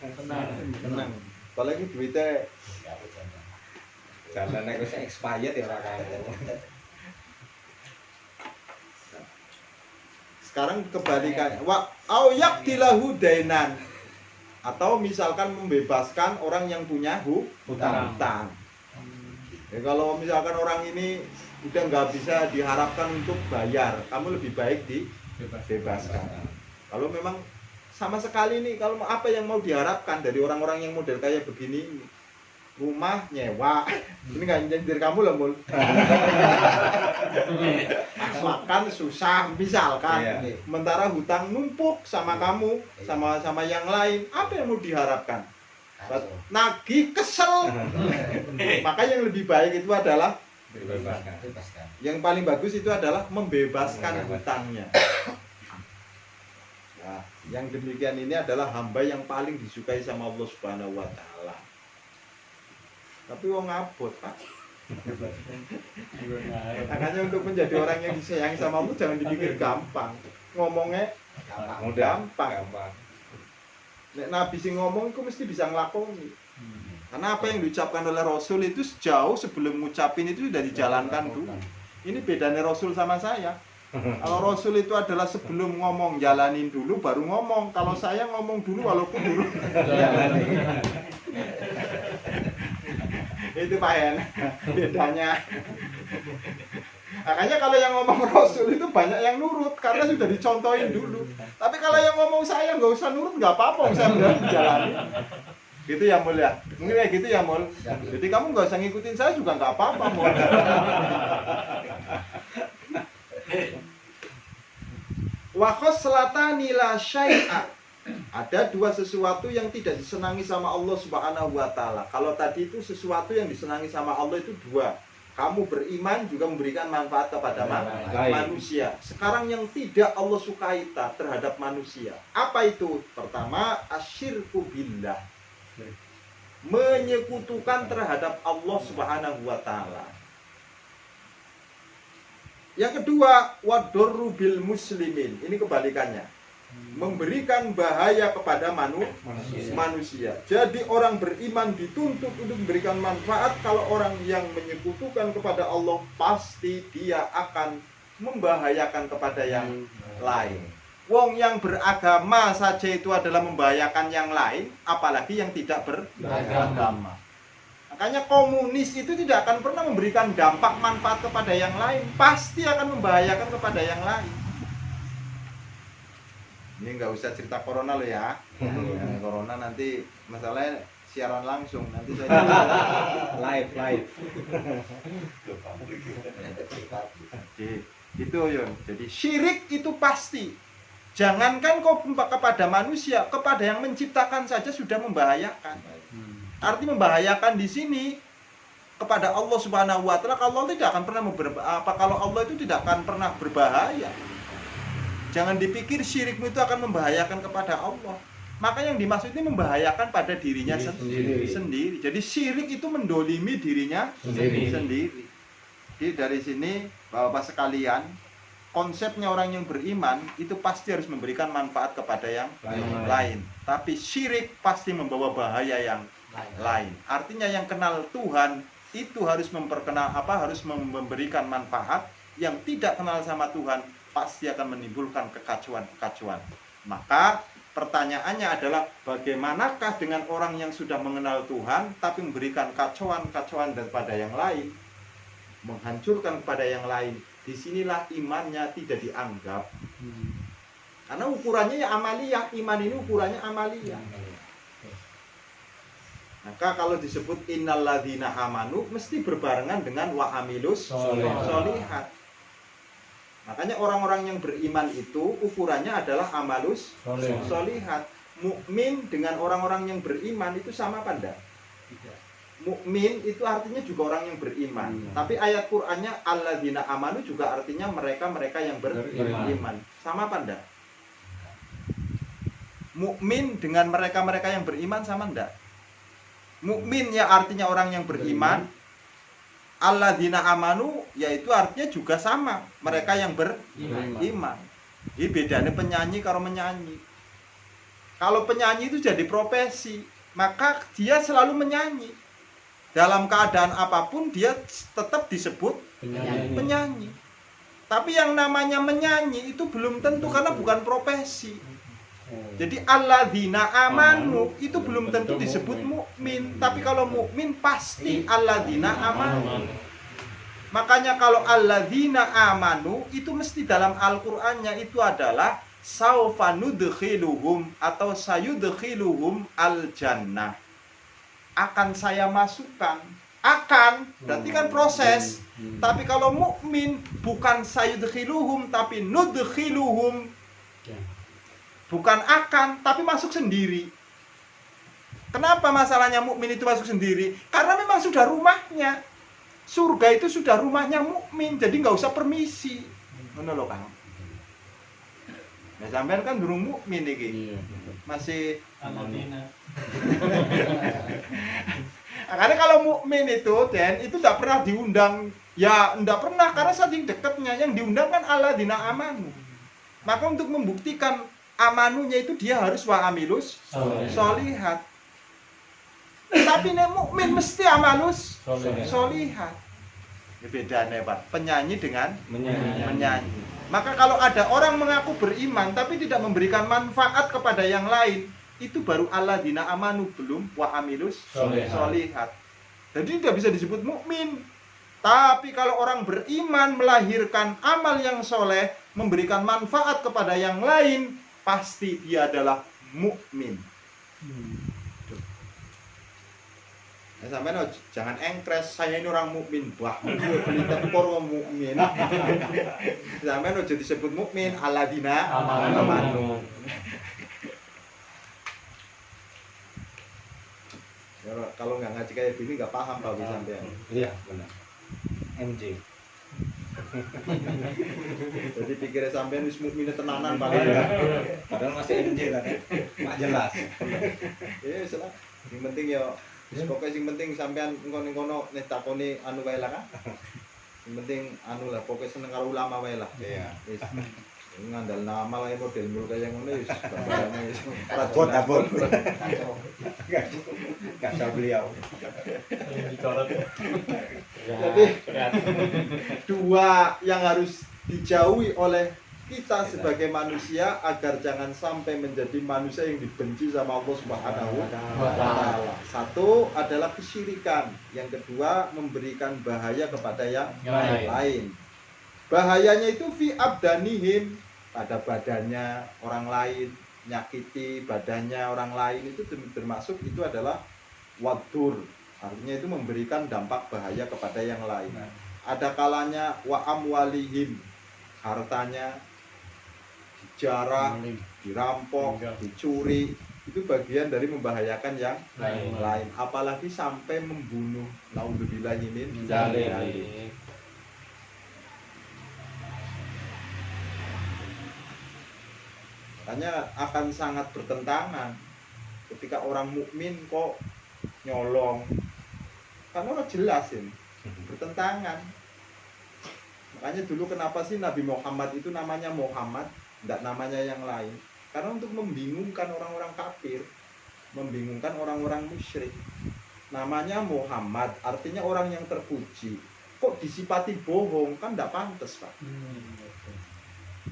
tenang. Apalagi duitnya Jalan nek wis expired ya ora kaya. Sekarang kebalikannya. Wa au yaqtilahu dainan. Atau misalkan membebaskan orang yang punya hutang. Ya, kalau misalkan orang ini udah nggak bisa diharapkan untuk bayar, kamu lebih baik dibebaskan. Kalau memang sama sekali nih, kalau apa yang mau diharapkan dari orang-orang yang model kayak begini, rumah nyewa, ini nggak nyindir kamu lah mul. Makan susah misalkan, sementara hutang numpuk sama kamu, sama yang lain, apa yang mau diharapkan? Nagih kesel. Maka yang lebih baik itu adalah Bebaskan. yang paling bagus itu adalah membebaskan hutangnya. Nah, yang demikian ini adalah hamba yang paling disukai sama Allah Subhanahu wa taala. Tapi wong abot, Pak. Makanya untuk menjadi orang yang disayangi sama Allah jangan dipikir gampang. Ngomongnya gampang. Nek Nabi sing ngomong itu mesti bisa ngelakoni. Karena apa yang diucapkan oleh Rasul itu jauh sebelum ngucapin itu sudah dijalankan dulu. Ini bedanya Rasul sama saya. Kalau Rasul itu adalah sebelum ngomong jalanin dulu baru ngomong. Kalau saya ngomong dulu walaupun dulu jalanin. Itu Pak Hen, bedanya. Makanya kalau yang ngomong Rasul itu banyak yang nurut karena sudah dicontohin dulu. Tapi kalau yang ngomong saya nggak usah nurut, nggak apa-apa, saya udah menjalani. Gitu ya Mul ya, mungkin kayak gitu ya Mul. Jadi kamu nggak usah ngikutin saya juga nggak apa-apa Mul. Wakhos selatani la syai'a. Ada dua sesuatu yang tidak disenangi sama Allah Subhanahu wa taala. Kalau tadi itu sesuatu yang disenangi sama Allah itu dua. Kamu beriman juga memberikan manfaat kepada manusia. Sekarang yang tidak Allah sukai terhadap manusia. Apa itu? Pertama, asyirku billah. Menyekutukan terhadap Allah Subhanahu wa taala. Yang kedua, wadurru bil muslimin. Ini kebalikannya. memberikan bahaya kepada Manusia. manusia. Jadi orang beriman dituntut untuk memberikan manfaat. Kalau orang yang menyekutukan kepada Allah, pasti dia akan membahayakan kepada yang lain. Wong yang beragama saja itu adalah membahayakan yang lain, apalagi yang tidak beragama. Makanya komunis itu tidak akan pernah memberikan dampak manfaat kepada yang lain, pasti akan membahayakan kepada yang lain. Ini nggak usah cerita corona lo ya. Ya, corona nanti masalahnya siaran langsung nanti saya live. Itu Yon. Jadi syirik itu pasti. Jangankan kau kepada manusia, kepada yang menciptakan saja sudah membahayakan. Arti membahayakan di sini kepada Allah Subhanahu wa taala. Kalau Allah tidak akan pernah kalau Allah itu tidak akan pernah berbahaya. Jangan dipikir syirikmu itu akan membahayakan kepada Allah. Maka yang dimaksud ini membahayakan pada dirinya sendiri. Jadi syirik itu mendolimi dirinya sendiri. Jadi dari sini Bapak sekalian, konsepnya orang yang beriman itu pasti harus memberikan manfaat kepada yang lain. Tapi syirik pasti membawa bahaya yang lain. Artinya yang kenal Tuhan itu harus harus memberikan manfaat. Yang tidak kenal sama Tuhan pasti akan menimbulkan kekacauan. Maka pertanyaannya adalah bagaimanakah dengan orang yang sudah mengenal Tuhan tapi memberikan kacauan daripada yang lain, menghancurkan kepada yang lain. Disinilah imannya tidak dianggap. Karena ukurannya ya amaliyah, iman ini ukurannya amaliyah. Maka kalau disebut innalladzina amanu mesti berbarengan dengan wa amilus sholihat. Makanya orang-orang yang beriman itu ukurannya adalah amalus sholihat. Mukmin dengan orang-orang yang beriman itu sama apa enggak? Mukmin itu artinya juga orang yang beriman. Tapi ayat Qur'annya alladzina amanu juga artinya mereka-mereka yang beriman. Sama apa enggak? Mukmin dengan mereka-mereka yang beriman sama enggak? Mukmin ya artinya orang yang beriman. Alladzina amanu yaitu artinya juga sama, mereka yang beriman. Ini bedanya penyanyi kalau menyanyi. Kalau penyanyi itu jadi profesi, maka dia selalu menyanyi. Dalam keadaan apapun dia tetap disebut penyanyi. Tapi yang namanya menyanyi itu belum tentu karena bukan profesi. Jadi alladzina amanu itu belum tentu disebut mukmin, tapi kalau mukmin pasti alladzina amanu. Makanya kalau alladzina amanu itu mesti dalam Al-Qur'annya itu adalah saufa nudkhiluhum atau sayudkhiluhum al-jannah. Akan saya masukkan. Akan berarti kan proses. Tapi kalau mukmin bukan sayudkhiluhum tapi nudkhiluhum. Bukan akan, tapi masuk sendiri. Kenapa masalahnya mukmin itu masuk sendiri? Karena memang sudah rumahnya. Surga itu sudah rumahnya mukmin, jadi nggak usah permisi. Ngono lho, Kang. Nah, sampean kan durung mukmin iki. Masih Aladina. Karena kalau mukmin itu, Dan, itu tidak pernah diundang. Ya, tidak pernah karena saking dekatnya yang diundang kan alladzina amanu. Maka untuk membuktikan amanunya itu dia harus wa amilus sholihat. Tapi nek mukmin mesti amalus sholihat. Ya bedanya Pak, penyanyi dengan menyanyi. Maka kalau ada orang mengaku beriman tapi tidak memberikan manfaat kepada yang lain, itu baru alladzina amanu, belum wa amilus sholihat. Jadi tidak bisa disebut mukmin. Tapi kalau orang beriman melahirkan amal yang soleh, memberikan manfaat kepada yang lain, pasti dia adalah mukmin. Nah, sampai jangan engkres, saya ini orang mukmin, bah, beli tempor mukmin. Sampai jadi disebut mukmin, alladzina amanu. Kalau nggak ngaji kayak gini nggak paham Pak sampai. Iya, benar. MJ. Jadi pikirnya sampean wis mukmin tenanan paling. Padahal masih MJ kan. Mak jelas. Ya salah. Yang penting ya pokoknya yang penting sampean ngono-ngono nek takoni anu wae lah kan. Yang penting anu lah pokoknya seneng karo ulama wae lah. Iya. Wis. ngandal nama lah model mul kayak ngono wis gambarane wis ora Abot, abot. Kacau. Kata beliau. Jadi dua yang harus dijauhi oleh kita sebagai manusia agar jangan sampai menjadi manusia yang dibenci sama Allah Subhanahu wa taala. Satu adalah kesyirikan, yang kedua memberikan bahaya kepada yang lain. Bahayanya itu fi abdanihim, pada badannya orang lain, nyakiti badannya orang lain, itu termasuk itu adalah wadur. Artinya itu memberikan dampak bahaya kepada yang lain. Ada kalanya wa amwalihim, hartanya dijarah, dirampok, dicuri, itu bagian dari membahayakan yang lain. Apalagi sampai membunuh. Naudzubillah min dzalik. Makanya akan sangat bertentangan ketika orang mukmin kok nyolong. Karena udah jelas ini bertentangan. Makanya dulu kenapa sih Nabi Muhammad itu namanya Muhammad, tidak namanya yang lain? Karena untuk membingungkan orang-orang kafir, membingungkan orang-orang musyrik. Namanya Muhammad, artinya orang yang terpuji. Kok disifati bohong? Kan tidak pantas, Pak.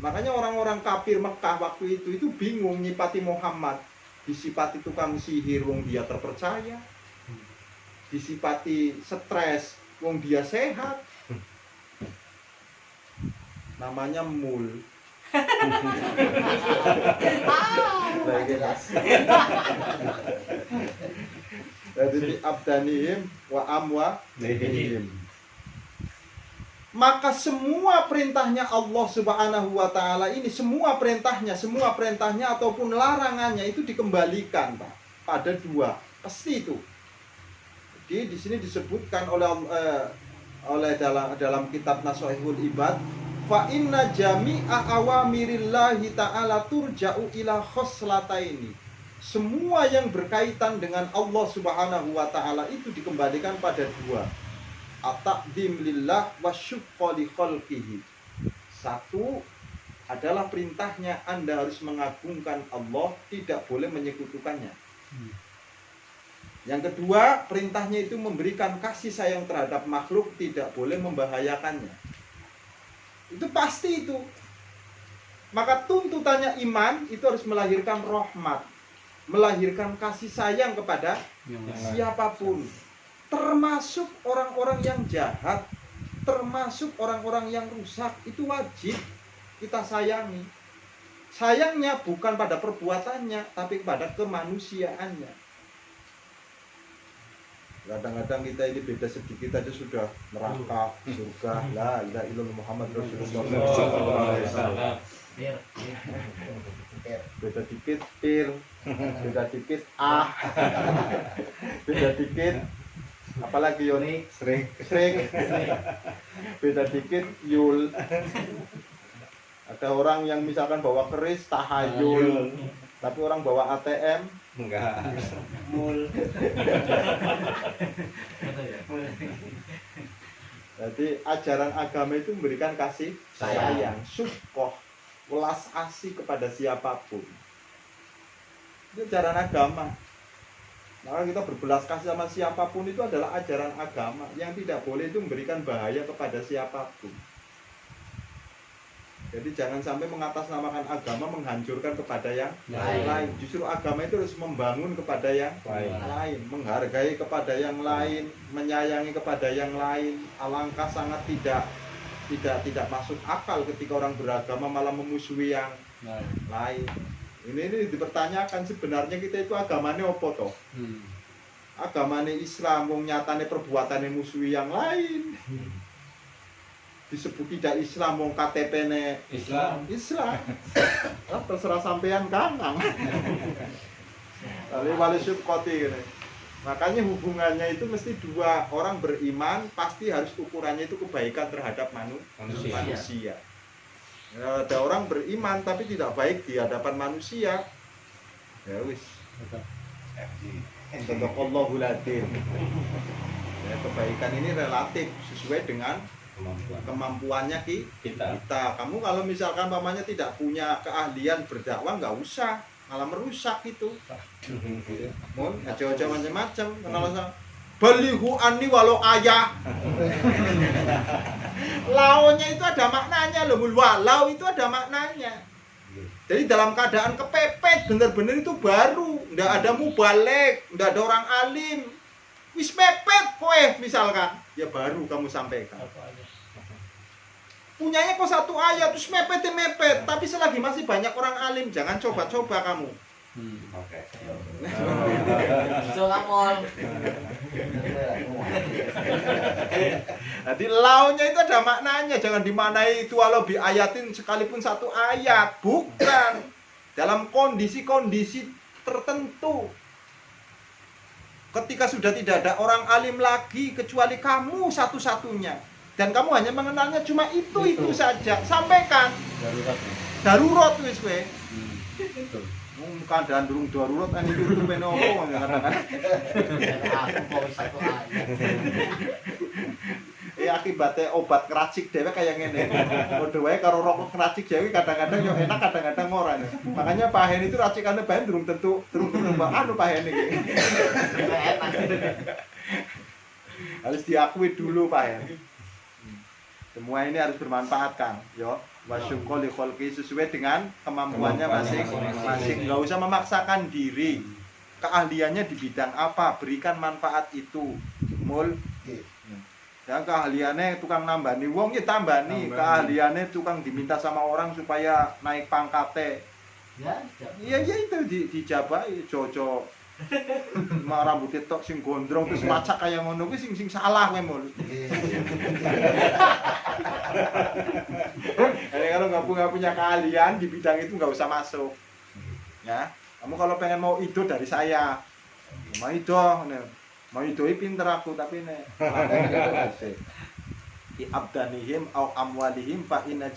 Makanya orang-orang kafir Mekah waktu itu bingung nyipati Muhammad. Disipati tukang sihir, wong dia terpercaya. Disipati stres, wong dia sehat. Namanya mul. Jadi abdanihim wa amwalihim. Maka semua perintahnya Allah Subhanahu wa taala ini, semua perintahnya ataupun larangannya itu dikembalikan, Pak, pada dua. Pasti itu. Jadi di sini disebutkan oleh dalam kitab Nashihul Ibad, fa inna jami'a awamirillahi ta'ala turja'u ila khoslataini. Semua yang berkaitan dengan Allah Subhanahu wa taala itu dikembalikan pada dua. At-ta'zim lillah wa syuqqa li khalqihi. Satu adalah perintahnya Anda harus mengagungkan Allah, tidak boleh menyekutukannya. Yang kedua, perintahnya itu memberikan kasih sayang terhadap makhluk, tidak boleh membahayakannya. Itu pasti itu. Maka tuntutannya iman itu harus melahirkan rahmat, melahirkan kasih sayang kepada siapapun, termasuk orang-orang yang jahat, termasuk orang-orang yang rusak. Itu wajib kita sayangi. Sayangnya bukan pada perbuatannya, tapi pada kemanusiaannya. Kadang-kadang kita ini beda sedikit aja sudah neraka, surga, la ilaha illallah Muhammad Rasulullah SAW. Beda dikit pir, beda dikit beda dikit apalagi Yoni sering, beda dikit yul. Ada orang yang misalkan bawa keris tahayul, tapi orang bawa ATM Enggak. Mul. Jadi ajaran agama itu memberikan kasih sayang, syukoh, welas asih kepada siapapun. Itu ajaran agama. Maka kita berbelas kasih sama siapapun itu adalah ajaran agama. Yang tidak boleh itu memberikan bahaya kepada siapapun. Jadi jangan sampai mengatasnamakan agama menghancurkan kepada yang lain. Justru agama itu harus membangun kepada yang lain, menghargai kepada yang lain, menyayangi kepada yang lain. Alangkah sangat tidak masuk akal ketika orang beragama malah memusuhi yang lain. Ini dipertanyakan, sebenarnya kita itu agamanya apa toh? Agamanya Islam, wong nyatane perbuatannya musuhi yang lain. Disebut tidak Islam, wong KTP-ne Islam. Terserah sampean kanang. Wali syukoti. Makanya hubungannya itu mesti dua orang beriman, pasti harus ukurannya itu kebaikan terhadap manusia. Ada orang beriman tapi tidak baik di hadapan manusia, ya wis. Sadaqallahu ladin. Ya, kebaikan ini relatif sesuai dengan kemampuannya Kita. Kamu kalau misalkan pamannya tidak punya keahlian berdakwah, nggak usah, malah merusak itu. Mun aja-aja macam-macam kenal sama balihu ani walau ayah. Launya itu ada maknanya loh, walau itu ada maknanya. Jadi dalam keadaan kepepet bener-bener itu baru, ndak ada mubalek, ndak ada orang alim. Wis mepet kowe misalkan, ya baru kamu sampaikan. Punyanya kok satu ayat terus mepet, tapi selagi masih banyak orang alim, jangan coba-coba kamu. Oke. Jadi launya itu ada maknanya, jangan dimaknai itu walau ayatin sekalipun satu ayat, bukan. Dalam kondisi-kondisi tertentu. Ketika sudah tidak ada orang alim lagi kecuali kamu satu-satunya, dan kamu hanya mengenalnya cuma itu saja, sampaikan. Darurat wis kowe. Keadaan durung darurat kan itu menopo kadang-kadang. Akibatnya obat keracik dhewe kayak ngene. Padha wae karo rokok keracik dhewe kadang-kadang yo enak, kadang-kadang ora. Makanya Pak Hen itu racikannya bae durung tentu Pak Hen iki. Harus diakui dulu Pak Hen. Semua ini harus bermanfaat Kang, yo. Wasyuqul kholqi sesuai dengan kemampuannya masing-masing. Enggak usah memaksakan diri. Keahliannya di bidang apa, berikan manfaat itu. Mul. Ya keahliannya tukang nambani wong ya tambani. Keahliannya tukang diminta sama orang supaya naik pangkatnya. Ya itu dijabai jojo. Rambutnya tok sing gondrong terus macak kayak ngono kuwi sing salah kowe mul. Kalau nggak punya keahlian di bidang itu nggak usah masuk. Ya, kamu kalau pengen mau ido dari saya, mau ido pinter aku tapi nih. Di abdanihim au amwalihim fa inna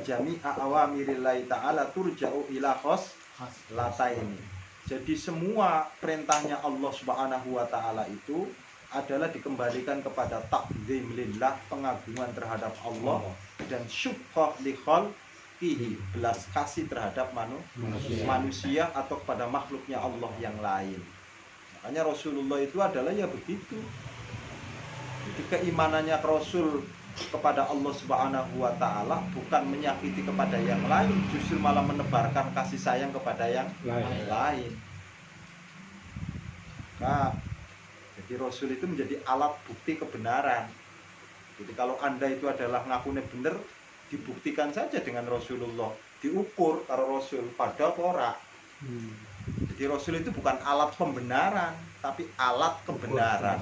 jami'a awamirillahi ta'ala turja'u ila khoslataini. Jadi semua perintahnya Allah Subhanahu wa taala itu adalah dikembalikan kepada ta'zim lillah, pengagungan terhadap Allah, dan syukur li khalqihi, belas kasih terhadap manusia atau kepada makhluknya Allah yang lain. Makanya Rasulullah itu adalah ya begitu. Jadi keimanannya Rasul kepada Allah Subhanahu wa taala bukan menyakiti kepada yang lain, justru malah menebarkan kasih sayang kepada yang lain. Nah, jadi Rasul itu menjadi alat bukti kebenaran. Jadi kalau Anda itu adalah ngakunya benar, dibuktikan saja dengan Rasulullah, diukur karo Rasul pada ora. Jadi Rasul itu bukan alat pembenaran, tapi alat kebenaran.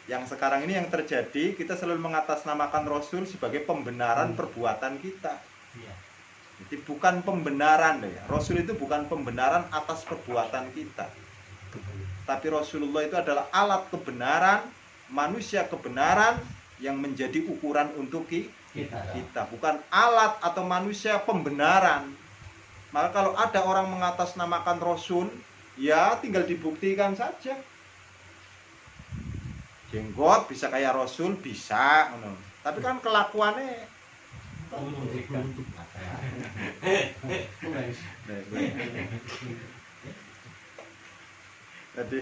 Yang sekarang ini yang terjadi, kita selalu mengatasnamakan Rasul sebagai pembenaran perbuatan kita. Jadi bukan pembenaran ya. Rasul itu bukan pembenaran atas perbuatan kita. Tapi Rasulullah itu adalah alat kebenaran, manusia kebenaran yang menjadi ukuran untuk kita. Bukan alat atau manusia pembenaran. Maka kalau ada orang mengatasnamakan Rasul, ya tinggal dibuktikan saja. Jenggot bisa kayak Rasul, bisa. Tapi kan kelakuannya jadi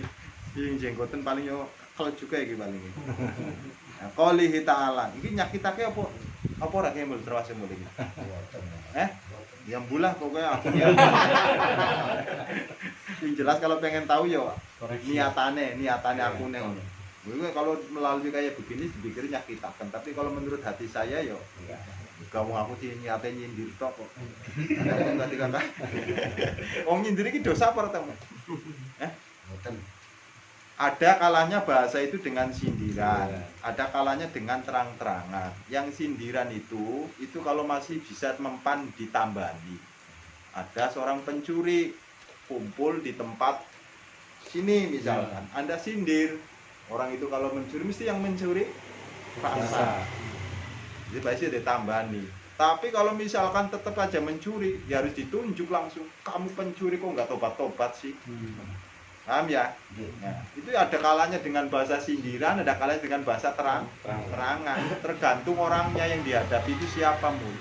yang jenggotan paling yo kalau juga ya paling. Nah, qolihi ta'ala. Iki nyakitake apa? Apa ora kemul terus mulih. Yang bulah pokoknya aku ya. Yang jelas kalau pengen tahu yo niatane aku nih. Kalau melalui kayak begini dipikir nyakitakan, tapi kalau menurut hati saya yo kamu aku sih niatnya nyindir tok kok. Tadi kata wong nyindir iki dosa apa teman? Ada kalanya bahasa itu dengan sindiran, ada kalanya dengan terang-terangan. Yang sindiran itu kalau masih bisa mempan ditambani. Ada seorang pencuri kumpul di tempat sini misalkan, Anda sindir. Orang itu kalau mencuri mesti yang mencuri paksa. Jadi pasti ditambani. Tapi kalau misalkan tetap aja mencuri, ya harus ditunjuk langsung. Kamu pencuri kok nggak tobat-tobat sih? Paham ya? Nah, itu ada kalanya dengan bahasa sindiran, ada kalanya dengan bahasa terangan. Tergantung orangnya yang dihadapi itu siapa mun.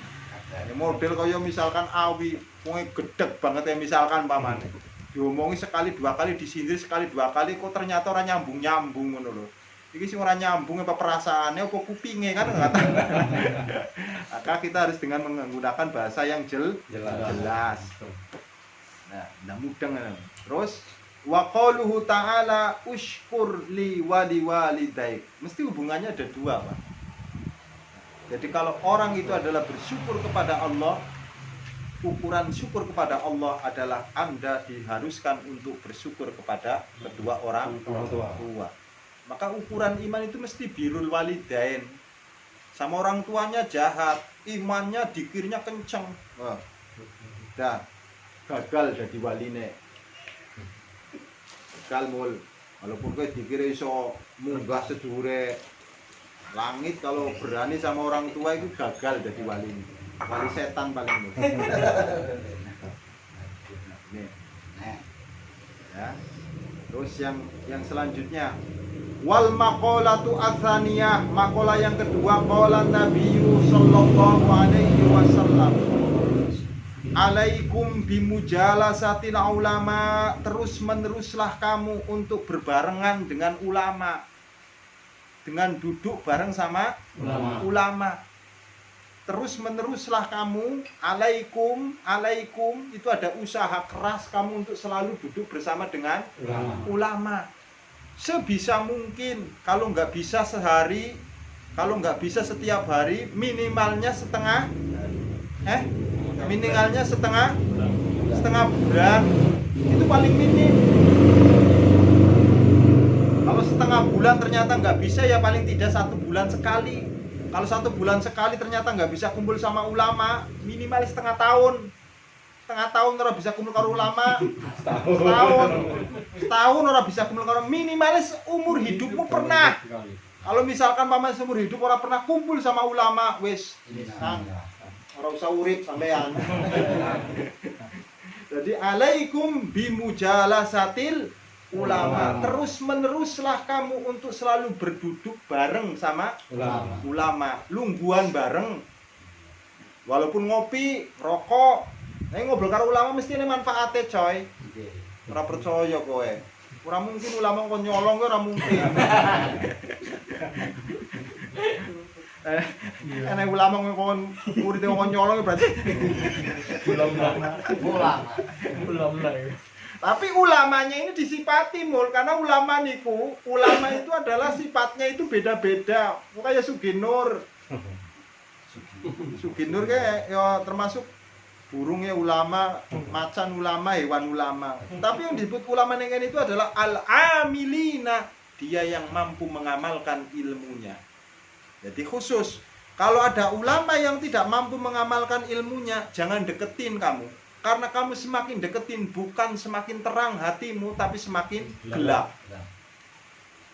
Ya, model kaya misalkan awi, wong gedeg banget ya misalkan pamane. Diomongi sekali dua kali, disindir sekali dua kali, kok ternyata orang nyambung ngono lho. Iki sing ora nyambung apa perasaannya apa kupinge kan enggak tahu. Maka kita harus dengan menggunakan bahasa yang jelas. Nah, mudeng. Terus wa qauluhu ta'ala ushkur li walidaik. Mesti hubungannya ada dua, Pak. Jadi kalau orang itu adalah bersyukur kepada Allah, ukuran syukur kepada Allah adalah Anda diharuskan untuk bersyukur kepada kedua orang tua. Maka ukuran iman itu mesti birrul walidain. Sama orang tuanya jahat, imannya dikirnya kenceng. Wah. Dah gagal jadi waline. Gagal mul. Walaupun kowe dikira iso munggah sedure langit, kalau berani sama orang tua itu gagal jadi wali. Wali setan paling mul. Nih. Ya. Terus yang selanjutnya wal maqalatu atsaniyah, maqalah yang kedua qala Nabiyyu sallallahu alaihi wasallam alaikum bimujalasatil ulama, terus meneruslah kamu untuk berbarengan dengan ulama, dengan duduk bareng sama ulama. Terus meneruslah kamu, alaikum itu ada usaha keras kamu untuk selalu duduk bersama dengan ulama. Sebisa mungkin, kalau nggak bisa sehari, kalau nggak bisa setiap hari, minimalnya setengah bulan, itu paling minim. Kalau setengah bulan ternyata nggak bisa, ya paling tidak 1 bulan sekali. Kalau 1 bulan sekali ternyata nggak bisa kumpul sama ulama, minimal setengah tahun orang bisa kumpul karo ulama. Setahun orang bisa kumpul karo, minimalis umur hidupmu pernah. Kalau misalkan paman seumur hidup orang pernah kumpul sama ulama, wis orang usah urip sampean. Jadi alaikum bimujalasatil ulama, terus meneruslah kamu untuk selalu berduduk bareng sama ulama, lungguhan bareng. Walaupun ngopi, rokok, ngobrol karo ulama mesti ini manfaatnya coy. Ora percaya kowe. Ora mungkin ulama kok nyolong kowe, ora mungkin. Enak ulama kok murid kok nyolong berarti belum lah. Tapi ulamanya ini disifati mul, karena ulama itu adalah sifatnya itu beda-beda. Kayak Suginur kayak ya termasuk burungnya ulama, macan ulama, hewan ulama. Tapi yang disebut ulama nengen itu adalah al-amilina, dia yang mampu mengamalkan ilmunya. Jadi khusus, kalau ada ulama yang tidak mampu mengamalkan ilmunya, jangan deketin kamu. Karena kamu semakin deketin, bukan semakin terang hatimu, tapi semakin gelap.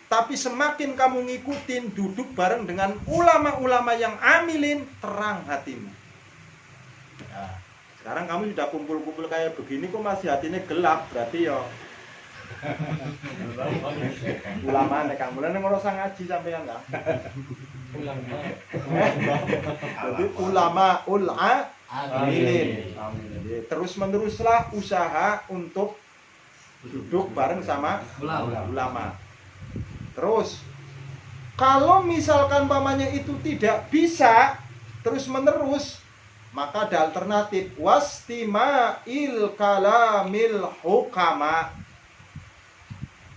Tapi semakin kamu ngikutin, duduk bareng dengan ulama-ulama yang amilin, terang hatimu. Nah, sekarang kamu sudah kumpul-kumpul kayak begini, kok masih hatinya gelap, berarti ya ulama nek kamu lan ngerasa ngaji sampean enggak? Jadi ulama amilin. Terus meneruslah usaha untuk duduk bareng sama ulama. Terus kalau misalkan pamannya itu tidak bisa terus menerus, maka ada alternatif wastima'il kalamil hukama,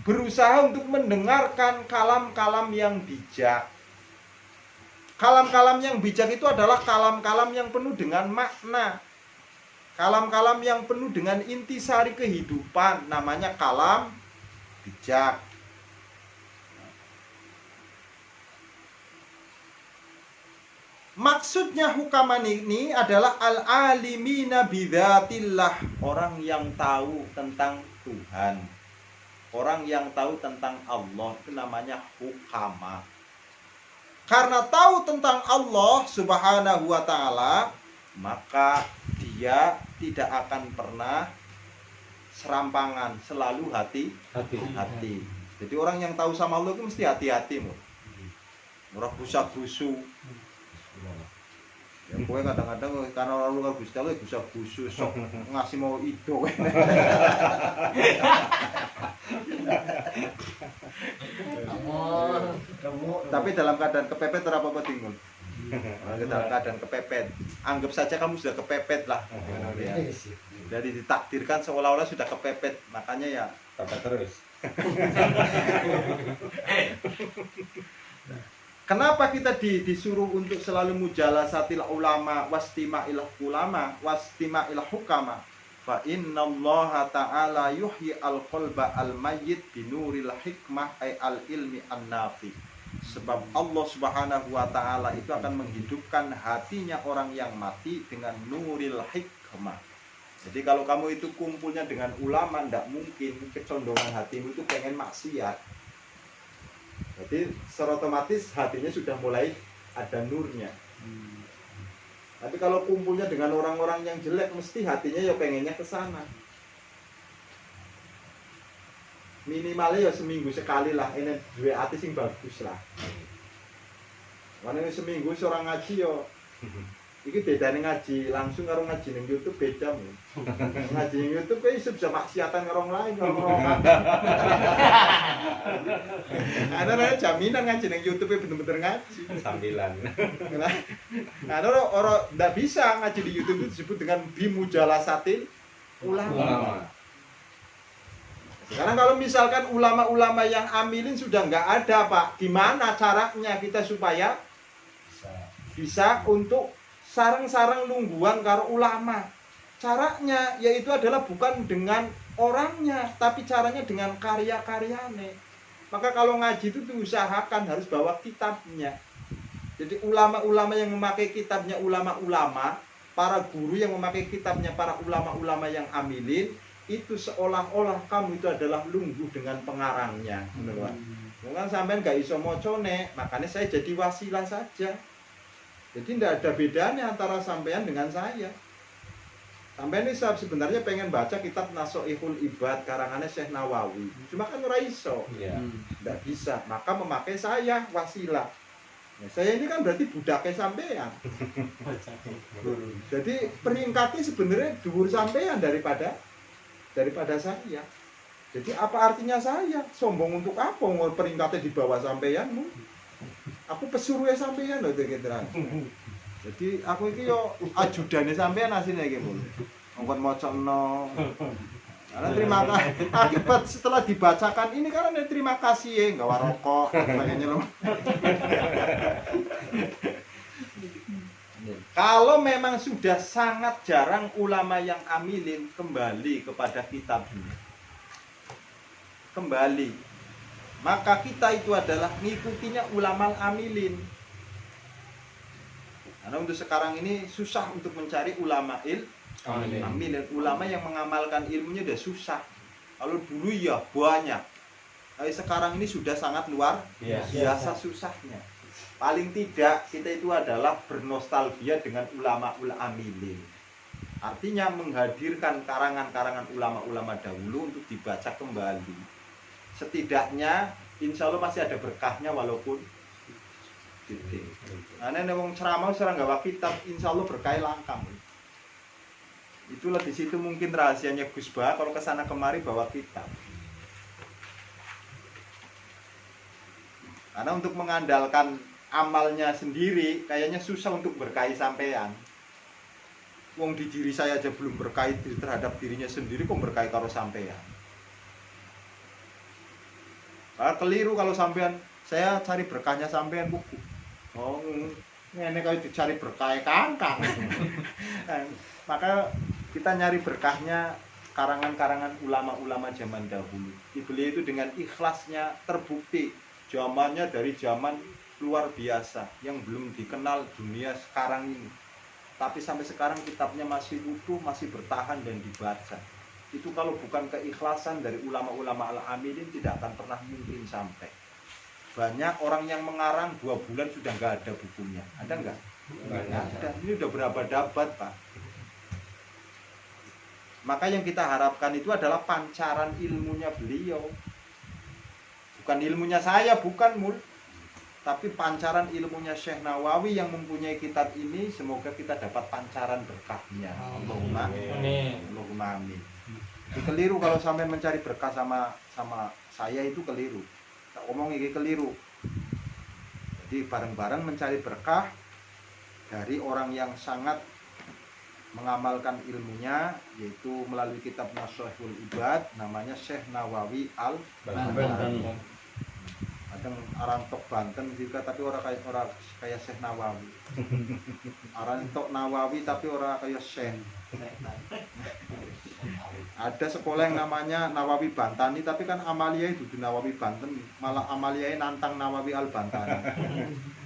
berusaha untuk mendengarkan kalam-kalam yang bijak. Kalam-kalam yang bijak itu adalah kalam-kalam yang penuh dengan makna, kalam-kalam yang penuh dengan intisari kehidupan, namanya kalam bijak. Maksudnya hukaman ini adalah al-alimina bidzatillah, orang yang tahu tentang Tuhan, orang yang tahu tentang Allah, itu namanya hukama. Karena tahu tentang Allah Subhanahu wa ta'ala, maka dia tidak akan pernah serampangan, selalu hati. Jadi orang yang tahu sama Allah itu mesti hati-hati mu. Ora busak-busu. Ya kowe kadang-kadang karena orang luar Gusti Allah busak-busu sok ngasih mau ido. Tapi dalam keadaan kepepet apa tinggal? Dalam keadaan kepepet, anggap saja kamu sudah kepepet lah. Ya. Jadi ditakdirkan seolah-olah sudah kepepet, makanya ya Kata terus. kenapa kita disuruh untuk selalu mujalasatil ulama wastima'il ulama wastima'il hukama? Fa innallaha ta'ala yuhyi al-qalba al-mayyit binuril hikmah ay al-ilmi an-nafi. Sebab Allah Subhanahu wa taala itu akan menghidupkan hatinya orang yang mati dengan nuril hikmah. Jadi kalau kamu itu kumpulnya dengan ulama, tidak mungkin kecondongan hatimu itu pengen maksiat. Jadi secara otomatis hatinya sudah mulai ada nurnya. Tapi kalau kumpulnya dengan orang-orang yang jelek, mesti hatinya ya pengennya ke sana. Minimalnya ya seminggu sekali lah, ini dua hati sing bagus lah. Karena seminggu seorang ngaji yo, iki bedane ngaji langsung karo ngaji ning YouTube beda mu. Ngaji ning YouTube kok iso bisa maksiatan karo orang lain karo orang. Ada jaminan ngaji ning YouTube bener-bener ngaji. Sambilan. Ada orang ndak bisa ngaji di YouTube itu disebut dengan bimujalasatil ulama. Sekarang kalau misalkan ulama-ulama yang amilin sudah nggak ada Pak, gimana caranya kita supaya bisa untuk sarang-sarang lungguan karo ulama? Caranya yaitu adalah bukan dengan orangnya, tapi caranya dengan karya-karyanya. Maka kalau ngaji itu diusahakan harus bawa kitabnya. Jadi ulama-ulama yang memakai kitabnya ulama-ulama, para guru yang memakai kitabnya para ulama-ulama yang amilin, itu seolah-olah kamu itu adalah lungguh dengan pengarangnya. Mungkin sampean gak iso mocone, makanya saya jadi wasilah saja. Jadi tidak ada bedanya antara sampean dengan saya. Sampean ini sebenarnya pengen baca kitab Nasoihul Ibad karangannya Syekh Nawawi. Cuma kan ora iso. Tidak bisa, maka memakai saya wasilah. Nah, saya ini kan berarti budaknya sampean. Jadi peringkatnya sebenarnya dhuwur sampean daripada saya. Jadi apa artinya saya? Sombong untuk apa? Peringkatnya di bawah sampeanmu. Aku pesuruhnya sampean loh gitu. Jadi aku iki yo ajudane sampean asline iki mun. Mongkon mocokno. Karena terima kasih akibat setelah dibacakan ini karena terima kasih ya enggak warokok sebagainya loh. Kalau memang sudah sangat jarang ulama yang amilin, kembali kepada kitabnya. Kembali. Maka kita itu adalah ngikutinya ulama amilin. Karena untuk sekarang ini susah untuk mencari ulama amilin. Ulama yang mengamalkan ilmunya udah susah. Kalau dulu ya banyak. Tapi sekarang ini sudah sangat luar biasa susahnya. Paling tidak kita itu adalah bernostalgia dengan ulama-ulama amilin. Artinya menghadirkan karangan-karangan ulama-ulama dahulu untuk dibaca kembali. Setidaknya insya Allah masih ada berkahnya walaupun titik. Karena wong ceramah serang gawa kitab, insya Allah berkah langkah. Itulah di situ mungkin rahasianya Gus Bah kalau kesana kemari bawa kitab. Karena untuk mengandalkan amalnya sendiri kayaknya susah untuk berkahi sampean. Wong di diri saya aja belum berkahi terhadap dirinya sendiri, kok berkahi karo sampean. Keliru kalau sampean saya cari berkahnya sampean buku. Oh, ini kalau dicari berkah kangkang. Maka kita nyari berkahnya karangan-karangan ulama-ulama zaman dahulu. Beliau itu dengan ikhlasnya terbukti zamannya dari zaman luar biasa yang belum dikenal dunia sekarang ini, tapi sampai sekarang kitabnya masih utuh, masih bertahan dan dibaca. Itu kalau bukan keikhlasan dari ulama-ulama al-amilin tidak akan pernah mungkin sampai. Banyak orang yang mengarang 2 bulan sudah nggak ada bukunya, ada nggak? Nggak ada. Ini udah berapa abad Pak. Maka yang kita harapkan itu adalah pancaran ilmunya beliau. Bukan ilmunya saya, bukan mul. Tapi pancaran ilmunya Syekh Nawawi yang mempunyai kitab ini, semoga kita dapat pancaran berkahnya. Allahumma Amin. Allahumma amin. Jadi keliru kalau sampai mencari berkah sama saya itu keliru. Tak omong ini keliru. Jadi bareng-bareng mencari berkah dari orang yang sangat mengamalkan ilmunya, yaitu melalui kitab Nashihul Ibad, namanya Syekh Nawawi Al-Banten. Kadang orang tok Banten juga tapi orang kayak Syekh Nawawi. Orang tok Nawawi tapi orang kayak Syekh. Ada sekolah yang namanya Nawawi Bantani tapi kan Amalia itu di Nawawi Banten, malah Amalia nantang Nawawi Al Bantani.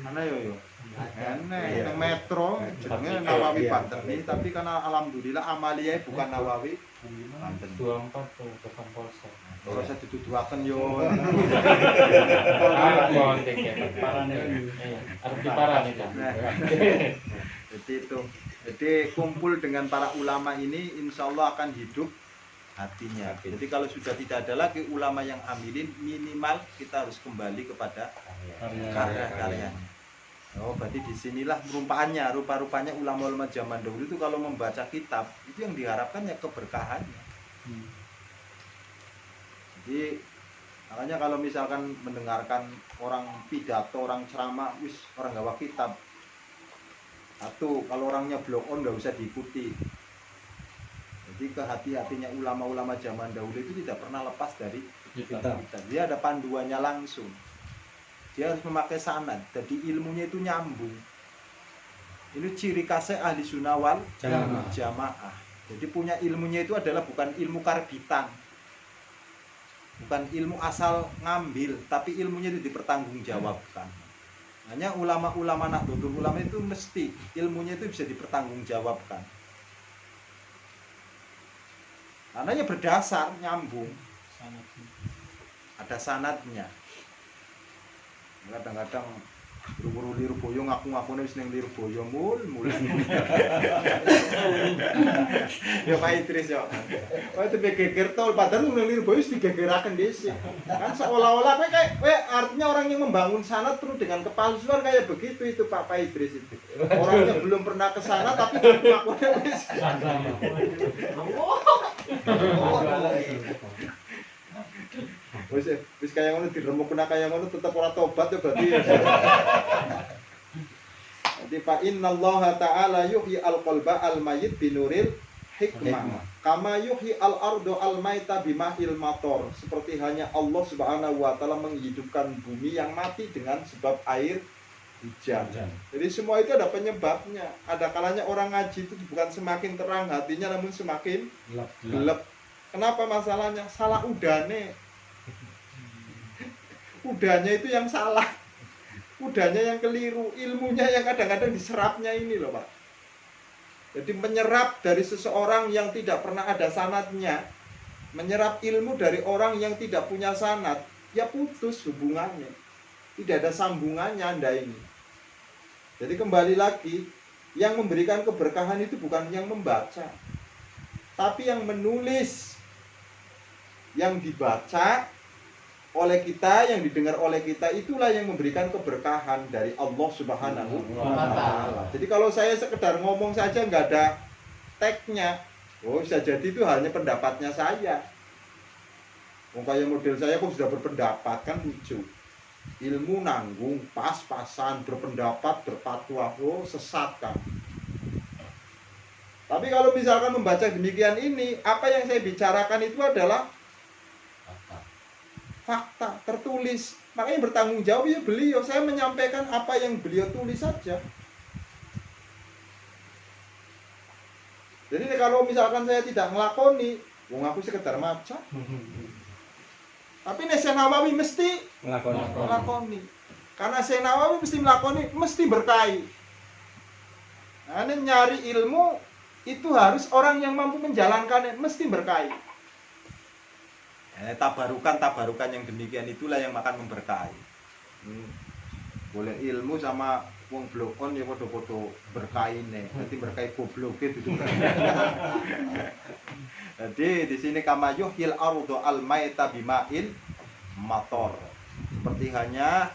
Mana yo? Enak, yang metro jenenge Nawawi Bantani tapi karena alhamdulillah Amalia bukan Nawawi Banten. 24 tuh tukang polsek. Ora usah dituduhaken yo. Kontek ya. Harus diparani kan. Jadi itu. Jadi kumpul dengan para ulama ini insya Allah akan hidup hatinya. Jadi kalau sudah tidak ada lagi ulama yang amilin, minimal kita harus kembali kepada karya-karyanya. Oh, berarti disinilah rupa-rupanya ulama-ulama zaman dahulu itu kalau membaca kitab itu yang diharapkan ya keberkahannya. Jadi makanya kalau misalkan mendengarkan orang pidato, orang ceramah, orang gawa kitab. Satu, kalau orangnya block on nggak usah diikuti. Jadi kehati-hatinya ulama-ulama zaman dahulu itu tidak pernah lepas dari kitab. Dia ada panduannya langsung. Dia harus memakai sanad. Jadi ilmunya itu nyambung. Ini ciri khasnya ahli sunnah wal jamaah. Jadi punya ilmunya itu adalah bukan ilmu karbitan. Bukan ilmu asal ngambil, tapi ilmunya itu dipertanggungjawabkan. Hanya ulama-ulama Nahdlatul Ulama itu mesti ilmunya itu bisa dipertanggungjawabkan. Karena berdasar, nyambung. Ada sanadnya. Kadang-kadang buru-buru liru boyo ngaku-ngaku wis ning liru boyo mul. Ya Pak Idris ya. Oh itu geger tol padahal ning liru boyo wis digegeraken dhisik. Kan seolah-olah kowe artinya orang yang membangun sanad penuh dengan kepalsuan kayak begitu itu Pak Idris itu. Orangnya belum pernah ke sana tapi ngaku-ngaku wis. Wis kaya ngono diremukna kaya ngono tetep ora tobat ya berarti. Jadi fa innallaha ta'ala yuhyi al-qalba al-mayyit binuril hikmah. Kama yuhyi al-ardu al-maita bima'il mator. Seperti hanya Allah Subhanahu wa taala menghidupkan bumi yang mati dengan sebab air hujan. Jadi semua itu ada penyebabnya. Ada kalanya orang ngaji itu bukan semakin terang hatinya namun semakin gelap. Kenapa masalahnya? Salah udane. Udahnya itu yang salah, udahnya yang keliru, ilmunya yang kadang-kadang diserapnya ini loh Pak. Jadi menyerap dari seseorang yang tidak pernah ada sanadnya, menyerap ilmu dari orang yang tidak punya sanad, ya putus hubungannya, tidak ada sambungannya Anda ini. Jadi kembali lagi, yang memberikan keberkahan itu bukan yang membaca, tapi yang menulis, yang dibaca oleh kita, yang didengar oleh kita, itulah yang memberikan keberkahan dari Allah Subhanahu wa ta'ala. Jadi kalau saya sekedar ngomong saja nggak ada tagnya, oh bisa jadi itu hanya pendapatnya saya. Kayak model saya kok sudah berpendapat, kan lucu. Ilmu nanggung, pas-pasan, berpendapat, berfatwa, oh sesat kan. Tapi kalau misalkan membaca demikian ini, apa yang saya bicarakan itu adalah fakta tertulis, makanya bertanggung jawab ya beliau. Saya menyampaikan apa yang beliau tulis saja. Jadi kalau misalkan saya tidak ngelakoni, wong aku sekedar maca. Tapi Syekh Nawawi mesti ngelakoni. Karena Syekh Nawawi mesti melakoni, mesti berkahi. Nah, ini nyari ilmu itu harus orang yang mampu menjalankannya, mesti berkahi. Tabarukan yang demikian itulah yang akan memberkahi. Boleh ilmu sama wong blokon ya podo-podo berkaine. Nanti berkai gobloke itu. Jadi di sini kama yuhyil ardu al maita bima'il mator. Seperti hanya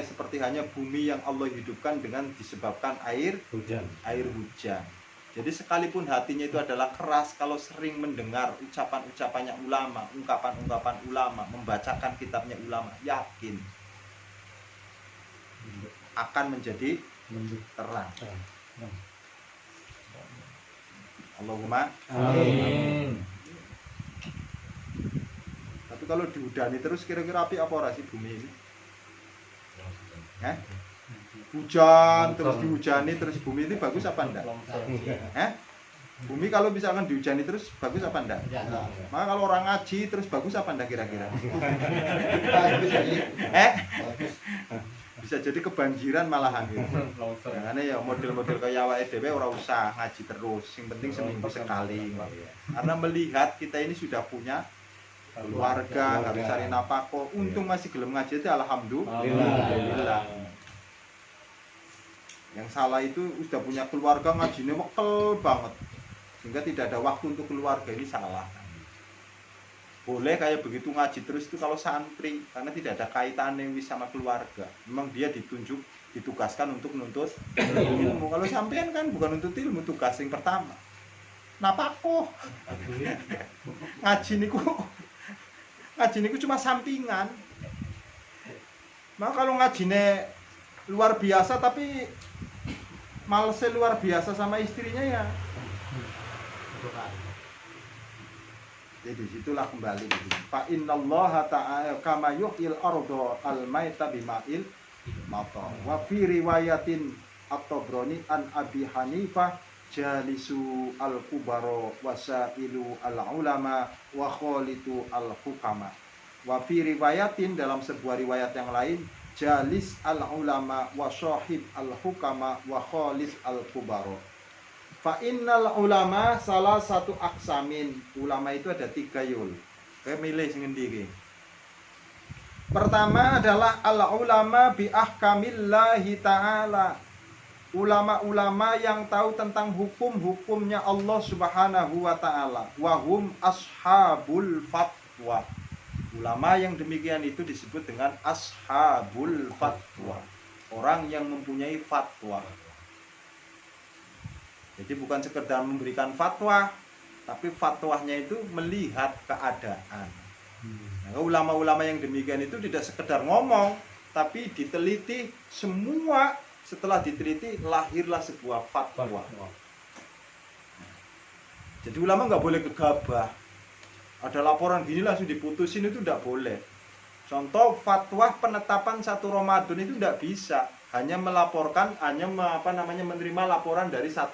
seperti hanya bumi yang Allah hidupkan dengan disebabkan air Hujan. hujan. Jadi sekalipun hatinya itu adalah keras, kalau sering mendengar ucapan-ucapannya ulama, ungkapan-ungkapan ulama, membacakan kitabnya ulama, yakin akan menjadi terang. Allahumma. Amin. Tapi kalau dihudani terus kira-kira api apa ora sih bumi ini? Hujan terus dihujani terus bumi ini bagus apa enggak? Bumi kalau misalkan dihujani terus bagus apa enggak? Maka kalau orang ngaji terus bagus apa enggak kira-kira? Bisa jadi kebanjiran malahan gitu. Makanya ya model-model kayak awake dhewe ora usah ngaji terus, yang penting seminggu sekali. Karena melihat kita ini sudah punya keluarga, harus cari nafkah. Untung masih gelem ngaji itu alhamdulillah. Yang salah itu sudah punya keluarga ngajinya wekel banget. Sehingga tidak ada waktu untuk keluarga, ini salah. Boleh kayak begitu ngaji terus itu kalau santri, karena tidak ada kaitannya sama keluarga. Memang dia ditugaskan untuk menuntut ilmu. Kalau sampean kan bukan untuk ilmu, tugas yang pertama. Napa kok? Ngaji niku cuma sampingan. Maka kalau ngajine luar biasa tapi malesnya luar biasa sama istrinya ya. Jadi disitulah kembali gitu. Fa innallaha ta'ala kama yuhyil arda al-maita bima'il matar. Wa fi riwayatin at-Tabrani an Abi Hanifah jalisu al-kubara wasailu al-ulama wa khalitu al-hukama. Wa fi riwayatin dalam sebuah riwayat yang lain jalis al-ulama wa syahib al-hukama wa khalis al-kubara. Fa innal ulama salah satu aksamin. Ulama itu ada 3 yul. Kayak milih sing ngendi iki. Pertama adalah al-ulama bi ahkamillahi ta'ala. Ulama-ulama yang tahu tentang hukum-hukumnya Allah Subhanahu wa taala. Wa hum ashabul fatwa. Ulama yang demikian itu disebut dengan ashabul fatwa. Orang yang mempunyai fatwa. Jadi bukan sekedar memberikan fatwa, tapi fatwanya itu melihat keadaan. Nah, ulama-ulama yang demikian itu tidak sekedar ngomong, tapi diteliti semua. Setelah diteliti lahirlah sebuah fatwa. Jadi ulama nggak boleh gegabah. Ada laporan gini langsung diputusin, itu tidak boleh. Contoh fatwa penetapan 1 Ramadan itu tidak bisa. Hanya melaporkan, menerima laporan dari 1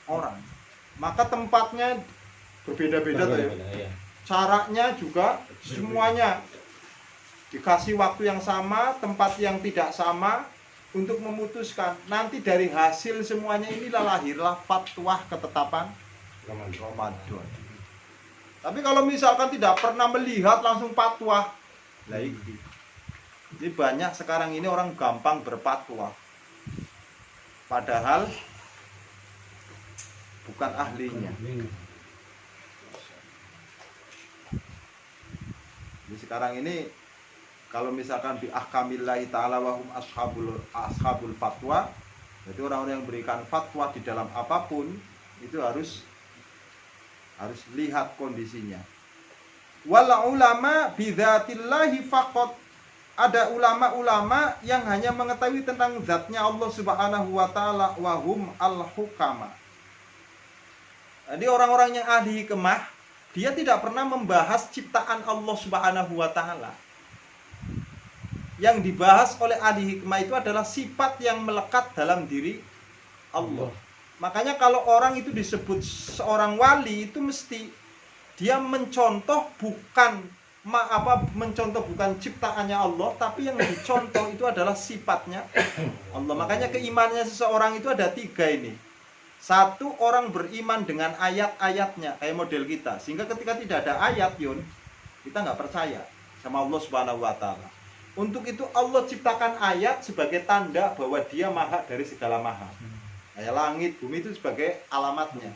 orang. Maka tempatnya berbeda-beda tuh ya. Caranya juga semuanya dikasih waktu yang sama, tempat yang tidak sama untuk memutuskan. Nanti dari hasil semuanya inilah lahirlah fatwa ketetapan Ramadan. Tapi kalau misalkan tidak pernah melihat langsung fatwa, jadi banyak sekarang ini orang gampang berfatwa. Padahal bukan ahlinya. Jadi sekarang ini kalau misalkan bi ahkamillahi ta'ala wa hum ashabul fatwa, jadi orang-orang yang berikan fatwa di dalam apapun itu harus lihat kondisinya. Wal ulama bidzatillahi faqat. Ada ulama-ulama yang hanya mengetahui tentang zatnya Allah Subhanahu wa taala wa hum al-hukama. Jadi orang-orang yang ahli hikmah, dia tidak pernah membahas ciptaan Allah Subhanahu wa taala. Yang dibahas oleh ahli hikmah itu adalah sifat yang melekat dalam diri Allah. Makanya kalau orang itu disebut seorang wali, itu mesti dia mencontoh bukan ciptaannya Allah, tapi yang dicontoh itu adalah sifatnya Allah. Makanya keimanannya seseorang itu ada 3 ini. 1, orang beriman dengan ayat-ayatnya, kayak model kita. Sehingga ketika tidak ada ayat, kita nggak percaya sama Allah Subhanahu wa taala. Untuk itu Allah ciptakan ayat sebagai tanda bahwa dia maha dari segala maha. Kayak langit, bumi itu sebagai alamatnya.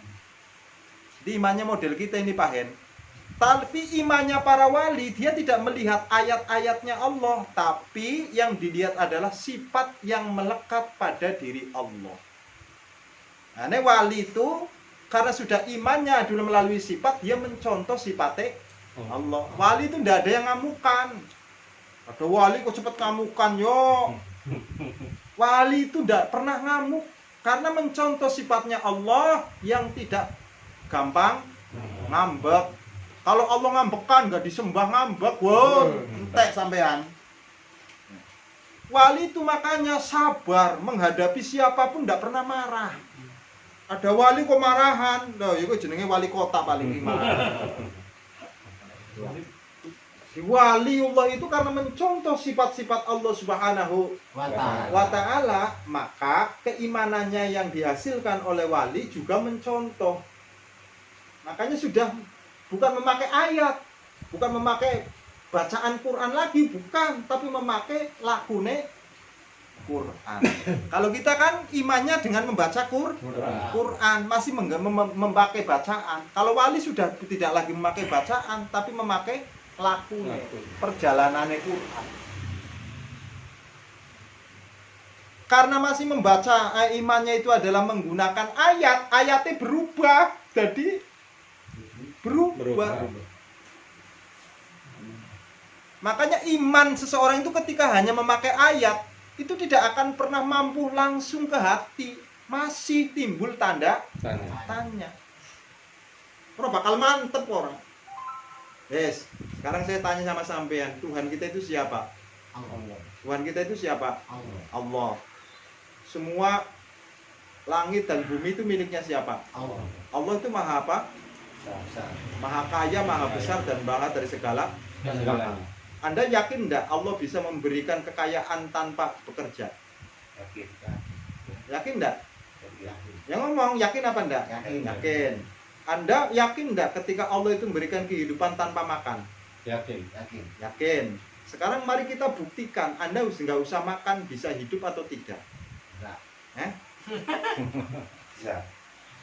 Jadi imannya model kita ini Pak Hen. Tapi imannya para wali, dia tidak melihat ayat-ayatnya Allah, tapi yang dilihat adalah sifat yang melekat pada diri Allah. Nah, ini wali itu karena sudah imannya dulu melalui sifat, dia mencontoh sifatnya Allah. Wali itu tidak ada yang ngamukan. Ada wali kok cepet ngamukan yo. Wali itu tidak pernah ngamuk karena mencontoh sifatnya Allah yang tidak gampang ngambek. Kalau Allah ngambekan nggak disembah ngambek, wow, entek sampean. Wali itu makanya sabar menghadapi siapapun, tidak pernah marah. Ada wali kok marahan, loh, itu jenenge wali kota paling lima. Waliullah itu karena mencontoh sifat-sifat Allah Subhanahu wa ta'ala, maka keimanannya yang dihasilkan oleh wali juga mencontoh. Makanya sudah bukan memakai ayat, bukan memakai bacaan Quran lagi, bukan, tapi memakai lakune Quran. Kalau kita kan imannya dengan membaca Quran, masih memakai bacaan. Kalau wali sudah tidak lagi memakai bacaan, tapi memakai lakune, perjalanannya Quran. Karena masih membaca, imannya itu adalah menggunakan ayat, ayatnya berubah, jadi berubah. Makanya iman seseorang itu ketika hanya memakai ayat, itu tidak akan pernah mampu langsung ke hati, masih timbul tanda tanya. Orang bakal mantep orang. Yes, sekarang saya tanya sama sampean, Tuhan kita itu siapa? Allah. Tuhan kita itu siapa? Allah. Allah. Semua langit dan bumi itu miliknya siapa? Allah. Allah itu maha apa? Maha kaya, maha besar, dan maha dari segala. Anda yakin enggak Allah bisa memberikan kekayaan tanpa bekerja? Yakin enggak? Yang ngomong yakin apa enggak? Yakin. Anda yakin enggak ketika Allah itu memberikan kehidupan tanpa makan? Yakin. Sekarang mari kita buktikan, Anda nggak usah makan bisa hidup atau tidak? Enggak. Bisa.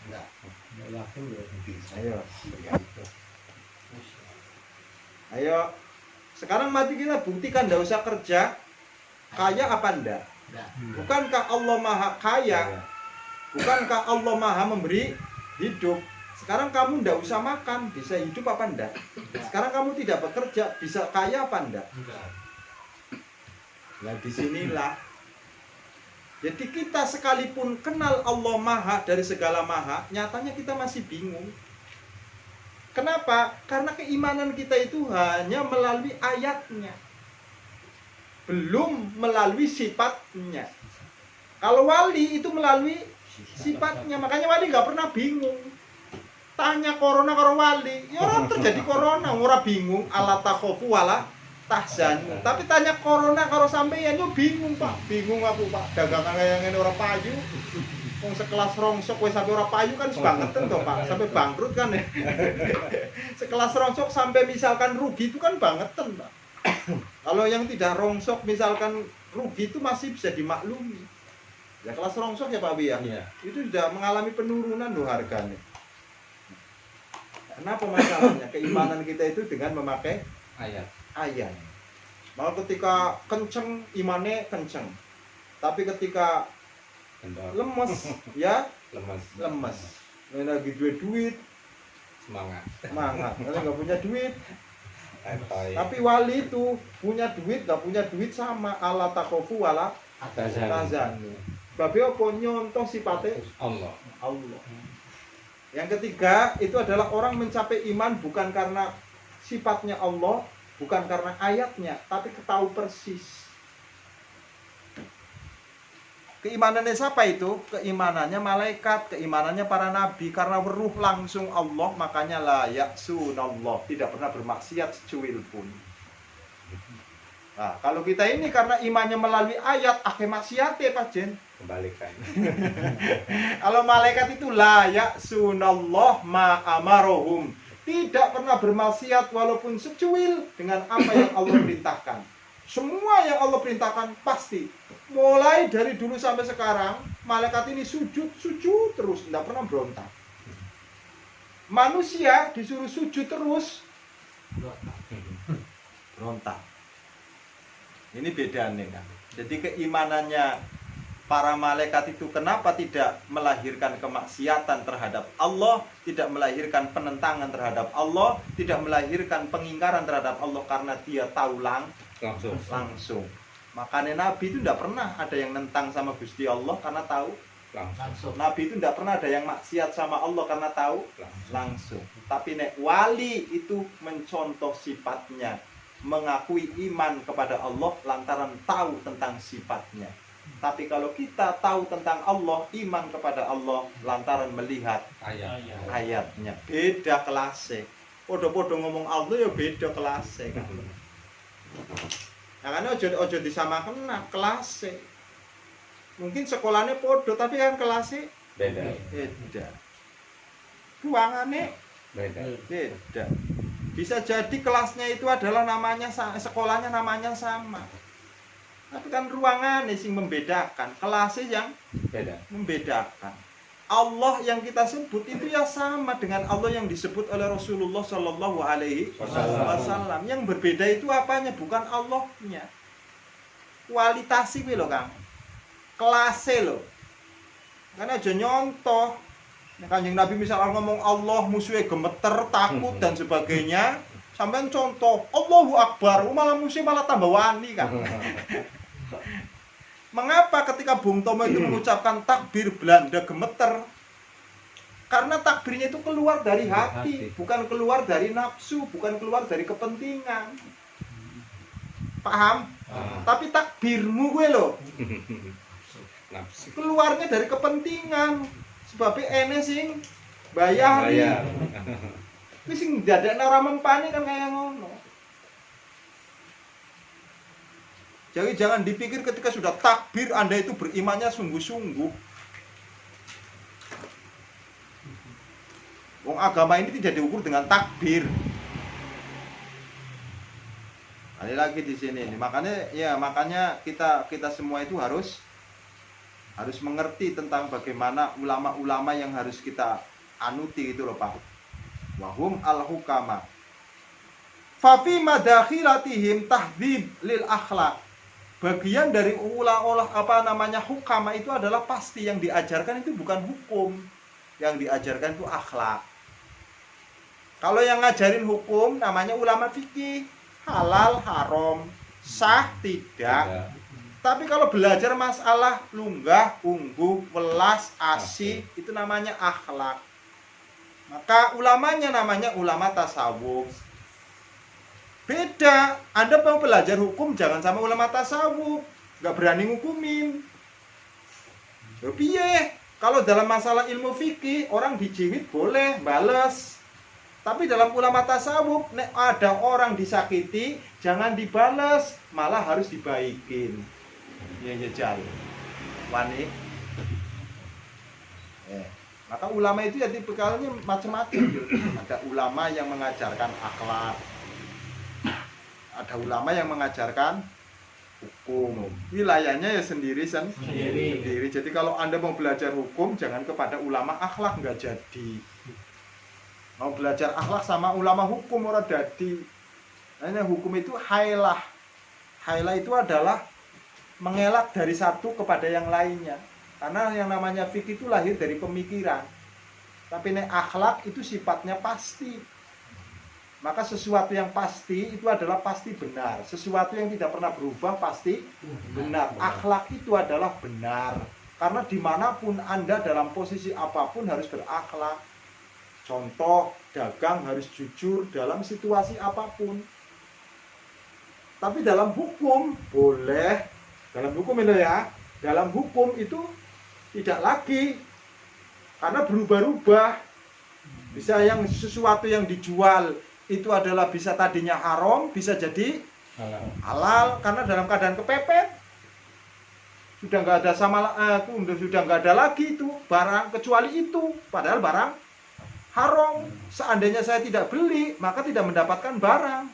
Enggak. Ayo. Sekarang mari kita buktikan, nggak usah kerja. Kaya apa enggak? Enggak. Bukankah Allah maha kaya? Bukankah Allah maha memberi hidup? Sekarang kamu nggak usah makan, bisa hidup apa enggak? Sekarang kamu tidak bekerja, bisa kaya apa enggak? Nah disinilah. Jadi kita sekalipun kenal Allah maha dari segala maha, nyatanya kita masih bingung. Kenapa? Karena keimanan kita itu hanya melalui ayatnya, belum melalui sifatnya. Kalau wali itu melalui sifatnya, makanya wali nggak pernah bingung. Tanya corona karo wali, ya orang terjadi corona, ora bingung, ala takhofu wala tahzanu. Tapi tanya corona karo sampeyan yo bingung, Pak. Bingung aku, Pak. Dagangan kaya ngene ora payu. Wong sekelas rongsok wis sampe ora payu kan bangetan toh, Pak. Sampai bangkrut kan ya. Sekelas rongsok sampai misalkan rugi itu kan bangetan, Pak. Kalau yang tidak rongsok misalkan rugi itu masih bisa dimaklumi. Ya kelas rongsok ya Pak Wi ya. Iya. Itu sudah mengalami penurunan loh harganya. Kenapa masalahnya? Keimanan kita itu dengan memakai ayat. Mau ketika kenceng, imannya kenceng. Tapi ketika lemes, ya lemes. Ini lagi duit, semangat. Kalau nggak punya duit, tapi wali itu punya duit, nggak punya duit sama. Ala takhofu wala tahzanu. Babe apa nyontoh sifatnya Allah. Yang ketiga itu adalah orang mencapai iman bukan karena sifatnya Allah, bukan karena ayatnya, tapi tahu persis. Keimanannya siapa itu? Keimanannya malaikat, keimanannya para nabi, karena weruh langsung Allah, makanya la ya'sunallah, tidak pernah bermaksiat secuil pun. Nah, kalau kita ini karena imannya melalui ayat, akhir maksiat ya Pak Jen. Kembalikan. Kalau malaikat itu la ya'sunallah ma amarohum, tidak pernah bermaksiat walaupun secuil dengan apa yang Allah perintahkan. Semua yang Allah perintahkan pasti. Mulai dari dulu sampai sekarang, malaikat ini sujud terus, tidak pernah berontak. Manusia disuruh sujud terus, berontak. Ini bedanya kan. Jadi keimanannya para malaikat itu kenapa tidak melahirkan kemaksiatan terhadap Allah, tidak melahirkan penentangan terhadap Allah, tidak melahirkan pengingkaran terhadap Allah, karena dia tahu langsung. Makanya Nabi itu tidak pernah ada yang nentang sama Gusti Allah karena tahu Langsung. Nabi itu tidak pernah ada yang maksiat sama Allah karena tahu langsung. Tapi nek wali itu mencontoh sifatnya, mengakui iman kepada Allah lantaran tahu tentang sifatnya. Tapi kalau kita tahu tentang Allah, iman kepada Allah lantaran melihat ayatnya, beda kelasnya. Podo-podo ngomong Allah ya beda kelasnya kan. Nah, karena ojo disamakan nah kelasnya. Mungkin sekolahnya podo tapi kan kelasnya Beda. beda. Ruangannya beda. Bisa jadi kelasnya itu adalah namanya sekolahnya namanya sama. Tapi kan ruangannya sing membedakan, kelasnya yang Beda. membedakan. Allah yang kita sebut itu ya sama dengan Allah yang disebut oleh Rasulullah Shallallahu Alaihi Wasallam. Yang berbeda itu apanya? Bukan Allahnya. Kualitasnya loh Kang. Kelasnya loh. Karena aja nyontoh. Kanjeng Nabi misalnya ngomong Allah musuhnya gemeter, takut dan sebagainya, sampean contoh Allahu Akbar, malah musuhnya malah tambah wani kan. Mengapa ketika Bung Tomo itu mengucapkan takbir Belanda gemeter? Karena takbirnya itu keluar dari hati, bukan keluar dari nafsu, bukan keluar dari kepentingan. Paham? Tapi takbirmu gue loh, keluarnya dari kepentingan. Sebabnya ene sing bayar. Wis sing dadekne ora mempane kan kaya ngono. Jadi jangan dipikir ketika sudah takbir Anda itu berimannya sungguh-sungguh. Wong agama ini tidak diukur dengan takbir. Ada lagi di sini. Makanya kita semua itu harus mengerti tentang bagaimana ulama-ulama yang harus kita anuti itu loh Pak. Wahum al-hukama. Fa fi madakhilatihim tahdhib lil akhlaq. Bagian dari hukama itu adalah pasti yang diajarkan itu bukan hukum, yang diajarkan itu akhlak. Kalau yang ngajarin hukum namanya ulama fikih, halal haram, sah tidak. Tapi kalau belajar masalah lunggah, ungguh, welas, asih, itu namanya akhlak. Maka ulamanya namanya ulama tasawuf. Beda, Anda mau belajar hukum jangan sama ulama tasawuf, nggak berani ngukumin. Piye? Kalau dalam masalah ilmu fikih orang dijiwit boleh bales, tapi dalam ulama tasawuf, nek ada orang disakiti jangan dibales, malah harus dibaikin. Ya jalan, wani. Maka ulama itu jadi bekalnya macam-macam. Ada ulama yang mengajarkan akhlak. Ada ulama yang mengajarkan hukum. Wilayahnya ya sendiri. Jadi kalau Anda mau belajar hukum, jangan kepada ulama akhlak, nggak jadi. Mau belajar akhlak sama ulama hukum ora dadi. Nah, hukum itu hailah. Hailah itu adalah mengelak dari satu kepada yang lainnya. Karena yang namanya fikih itu lahir dari pemikiran. Tapi nek akhlak itu sifatnya pasti. Maka sesuatu yang pasti itu adalah pasti benar. Sesuatu yang tidak pernah berubah pasti benar. Akhlak itu adalah benar. Karena dimanapun Anda dalam posisi apapun harus berakhlak. Contoh, dagang harus jujur dalam situasi apapun. Tapi dalam hukum boleh. Dalam hukum itu ya. Dalam hukum itu tidak lagi. Karena berubah-ubah. Bisa yang sesuatu yang dijual itu adalah bisa tadinya haram, bisa jadi halal karena dalam keadaan kepepet sudah nggak ada sudah nggak ada lagi itu barang kecuali itu, padahal barang haram. Seandainya saya tidak beli maka tidak mendapatkan barang,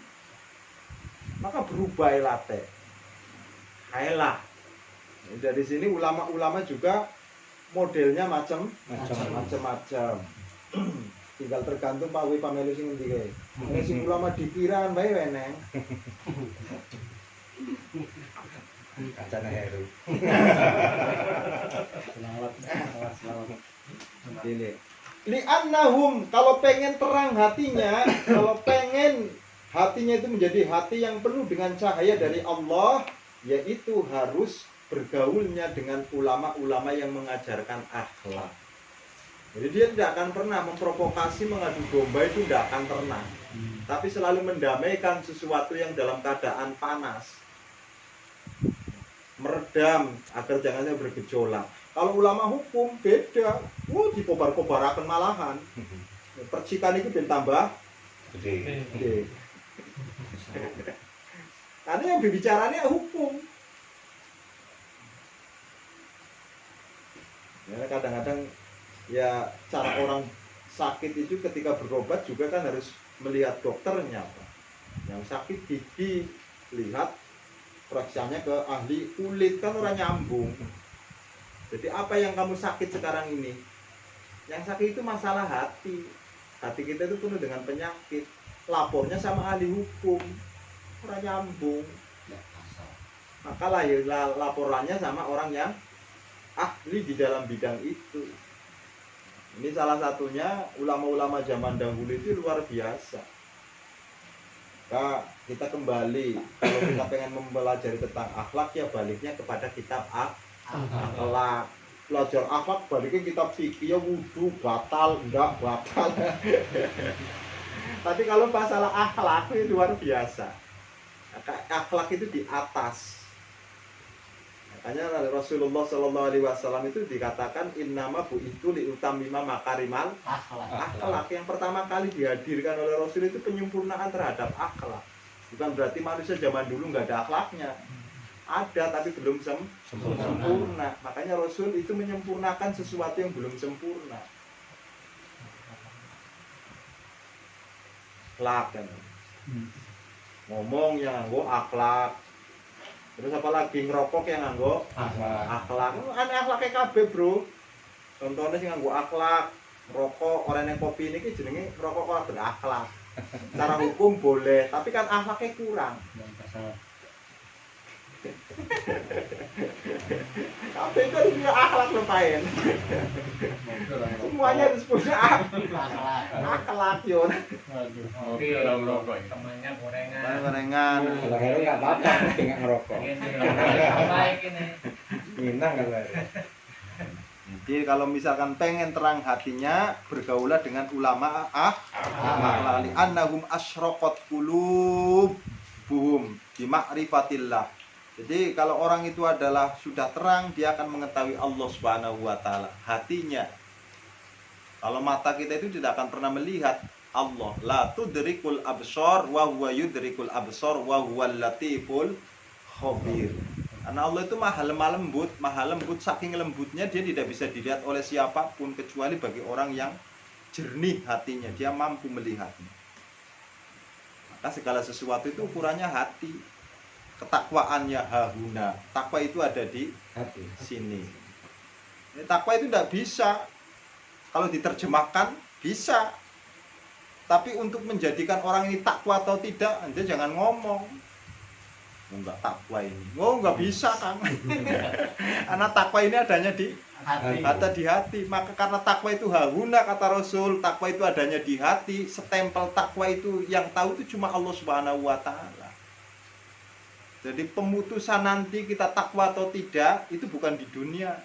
maka berubah latte. kaelah. Dari sini ulama-ulama juga modelnya macam-macam. Tinggal tergantung Pak Wi pamelu sing endi kae. Nek sing ulama dipiran bae weneng. Kacana Heru. Selamat. Ini. Li'annahum, kalau pengen terang hatinya, kalau pengen hatinya itu menjadi hati yang penuh dengan cahaya dari Allah, yaitu harus bergaulnya dengan ulama-ulama yang mengajarkan akhlak. Jadi dia tidak akan pernah memprovokasi, mengadu domba, itu tidak akan pernah. Tapi selalu mendamaikan sesuatu yang dalam keadaan panas, meredam agar jangan bergejolak. Kalau ulama hukum beda, dipobar-pobarakan malahan. Percikan itu ben tambah gede. Karena yang berbicaranya hukum. Ya, kadang-kadang ya cara orang sakit itu ketika berobat juga kan harus melihat dokternya, Pak. Yang sakit gigi lihat peraksanya ke ahli kulit, kan orang nyambung. Jadi apa yang kamu sakit sekarang ini? Yang sakit itu masalah hati. Hati kita itu penuh dengan penyakit. Lapornya sama ahli hukum, orang nyambung. Maka lah ya laporannya sama orang yang ahli di dalam bidang itu. Ini salah satunya ulama-ulama zaman dahulu itu luar biasa. Nah, kita kembali, kalau kita pengen mempelajari tentang akhlak ya baliknya kepada kitab akhlak. Belajar akhlak baliknya kitab fikih ya wudu batal, enggak batal. Tapi kalau masalah akhlak itu luar biasa. Akhlak itu di atas. Makanya Rasulullah SAW itu dikatakan innama bu'itu liutamima makarimal akhlak. Yang pertama kali dihadirkan oleh Rasul itu penyempurnaan terhadap akhlak. Bukan berarti manusia zaman dulu nggak ada akhlaknya. Ada tapi belum sempurna. Makanya Rasul itu menyempurnakan sesuatu yang belum sempurna. Akhlak kan. Ngomong yang nganggo akhlak. Terus apa lagi ngerokok yang nganggo akhlak. Aneh akhlaknya kabeh, Bro. Contohnya sing nganggo akhlak, rokok, orang yang kopi ini jenenge rokok kok berakhlak. Secara hukum boleh, tapi kan akhlaknya kurang. Kabeh itu punya akhlak lupain. Semuanya harus punya akhlak yo. Waduh, ngopi orang rokok. Temannya gorengan. Gorengan. Kalau Heru nggak apa-apa, nggak ngerokok. Baik ini. Minang kalau Heru. Jadi kalau misalkan pengen terang hatinya, bergaulah dengan ulama akhlak. Annahum asyraqat qulubuhum bi ma'rifatillah. Jadi kalau orang itu adalah sudah terang, dia akan mengetahui Allah Subhanahu wa taala. Hatinya. Kalau mata kita itu tidak akan pernah melihat Allah. La tudrikul absar wa huwa yudrikul absar wa huwal latiful khabir. Karena Allah itu maha lembut, saking lembutnya dia tidak bisa dilihat oleh siapapun kecuali bagi orang yang jernih hatinya, dia mampu melihatnya. Maka segala sesuatu itu ukurannya hati. Ketakwaannya hahuna. Takwa itu ada di Hati. sini. Takwa itu tidak bisa. Kalau diterjemahkan bisa. Tapi untuk menjadikan orang ini takwa atau tidak, Anda jangan ngomong. Enggak takwa ini. Oh, enggak bisa, Kang. Karena takwa ini adanya di hati. Maka karena takwa itu hahuna kata Rasul, takwa itu adanya di hati. Setempel takwa itu yang tahu itu cuma Allah Subhanahu wa taala. Jadi pemutusan nanti kita takwa atau tidak itu bukan di dunia.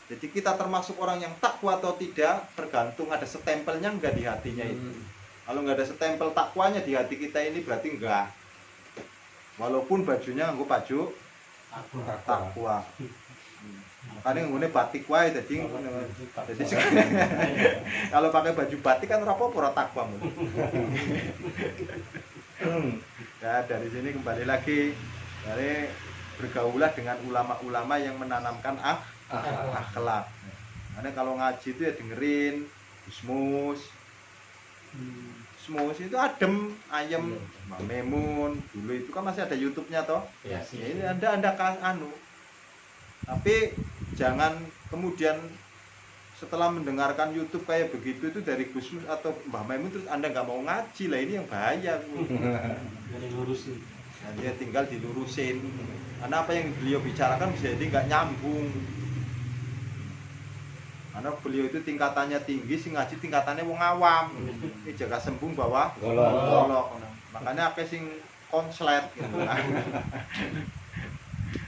Jadi kita termasuk orang yang takwa atau tidak tergantung ada setempelnya enggak di hatinya itu. Kalau enggak ada setempel takwanya di hati kita ini berarti enggak. Walaupun bajunya nganggo baju takwa. Makanya nggone batik wae jadi kalau pakai baju batik kan ora apa-apa ora takwa. Ya, dari sini kembali lagi dari bergaulah dengan ulama-ulama yang menanamkan akhlak. Karena kalau ngaji itu ya dengerin Gusmus Gusmus itu adem, ayem, Mbak Memun dulu itu kan masih ada YouTube-nya toh. Ya, Ya, ini anda tapi jangan kemudian setelah mendengarkan YouTube kayak begitu itu dari Gusmus atau Mbah Maimun terus anda nggak mau ngaji lah, ini yang bahaya. Dari lurusin. Nah, dia tinggal dilurusin karena apa yang beliau bicarakan bisa jadi nggak nyambung karena beliau itu tingkatannya tinggi, sing ngaji tingkatannya wong awam. Ini jaga sembung bawah golok. Makanya apa sing konslet gitu.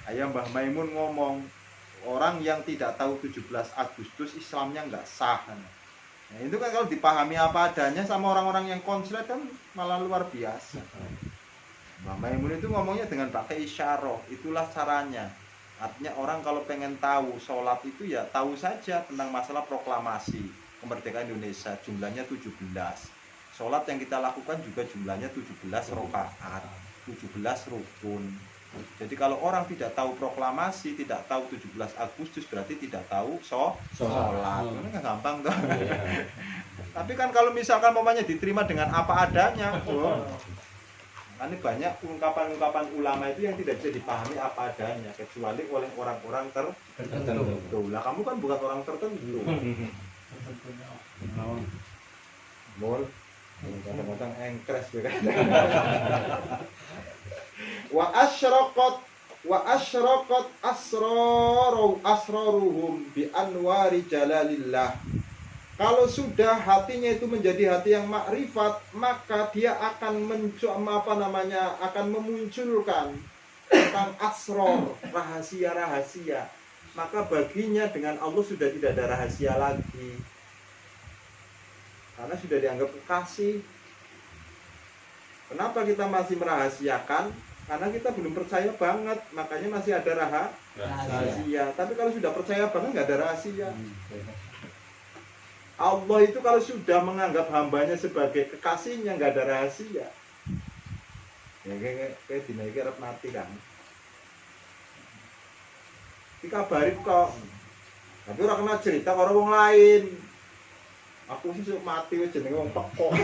Ayah Mbah Maimun ngomong, orang yang tidak tahu 17 Agustus Islamnya nggak sah. Nah, itu kan kalau dipahami apa adanya sama orang-orang yang konslet kan malah luar biasa. Mbah Maimun itu ngomongnya dengan pakai isyarah, itulah caranya. Artinya orang kalau pengen tahu sholat itu ya tahu saja tentang masalah proklamasi kemerdekaan Indonesia, jumlahnya 17. Sholat yang kita lakukan juga jumlahnya 17 rakaat, 17 rukun. Jadi kalau orang tidak tahu proklamasi, tidak tahu 17 Agustus berarti tidak tahu sholat. Ini kan gampang toh. Tapi kan kalau misalkan mamanya diterima dengan apa adanya, ini banyak ungkapan-ungkapan ulama itu yang tidak bisa dipahami apa adanya kecuali oleh orang-orang tertentu. Lah kamu kan bukan orang tertentu. Mul, kadang-kadang engkres ya kan. Wa asyraqat asraruhum bi anwari jalalillah. Kalau sudah hatinya itu menjadi hati yang makrifat, maka dia akan akan memunculkan tentang asror, rahasia-rahasia. Maka baginya dengan Allah sudah tidak ada rahasia lagi. Karena sudah dianggap kekasih. Kenapa kita masih merahasiakan? Karena kita belum percaya banget, makanya masih ada rahasia. Tapi kalau sudah percaya banget nggak ada rahasia. Allah itu kalau sudah menganggap hambanya sebagai kekasihnya nggak ada rahasia. Ya kayak dina iki arep mati kan. Dikabari kok. Tapi ora kena cerita karo wong lain. Aku sih sok mati wis jenenge wong pekok.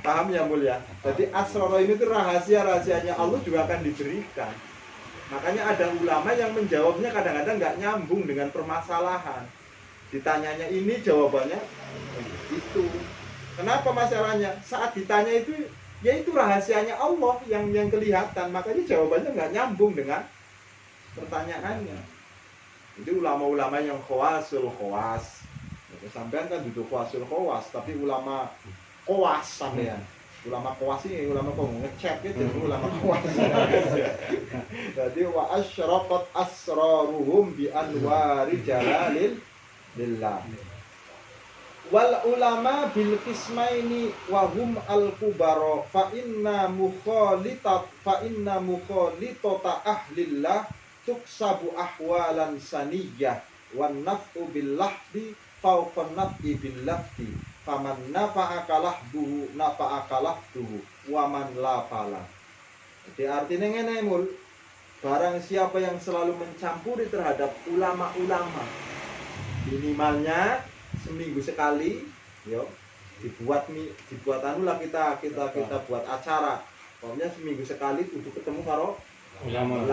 Paham ya mulia? Jadi asrar ini tuh rahasia-rahasianya Allah juga akan diberikan. Makanya ada ulama yang menjawabnya kadang-kadang nggak nyambung dengan permasalahan. Ditanyanya ini jawabannya itu. Kenapa masalahnya? Saat ditanya itu, ya itu rahasianya Allah yang kelihatan. Makanya jawabannya nggak nyambung dengan pertanyaannya. Jadi ulama-ulama yang khawasul khawas. Sampean kan duduk khawasul khawas, tapi ulama khawas sampean. Ulama khawas ini ulama kok ngecek ya, jadi ulama khawas. Jadi wa asyraqat asraruhum bi anwari jalalil lillah. Wal ulama bil qismaini wa hum al kubara fa inna mukhalitata ahlillah tuksabu ahwalan saniyah wan naf'u bil lahdi fawqa naf'i bil lafdi faman nafa'aka lahduhu nafa'aka lahduhu wa man la fala. Jadi artinya ngene mul, barang siapa yang selalu mencampuri terhadap ulama-ulama, minimalnya seminggu sekali, yo dibuat anu lah kita buat acara. Pokoknya seminggu sekali untuk ketemu karo ulama.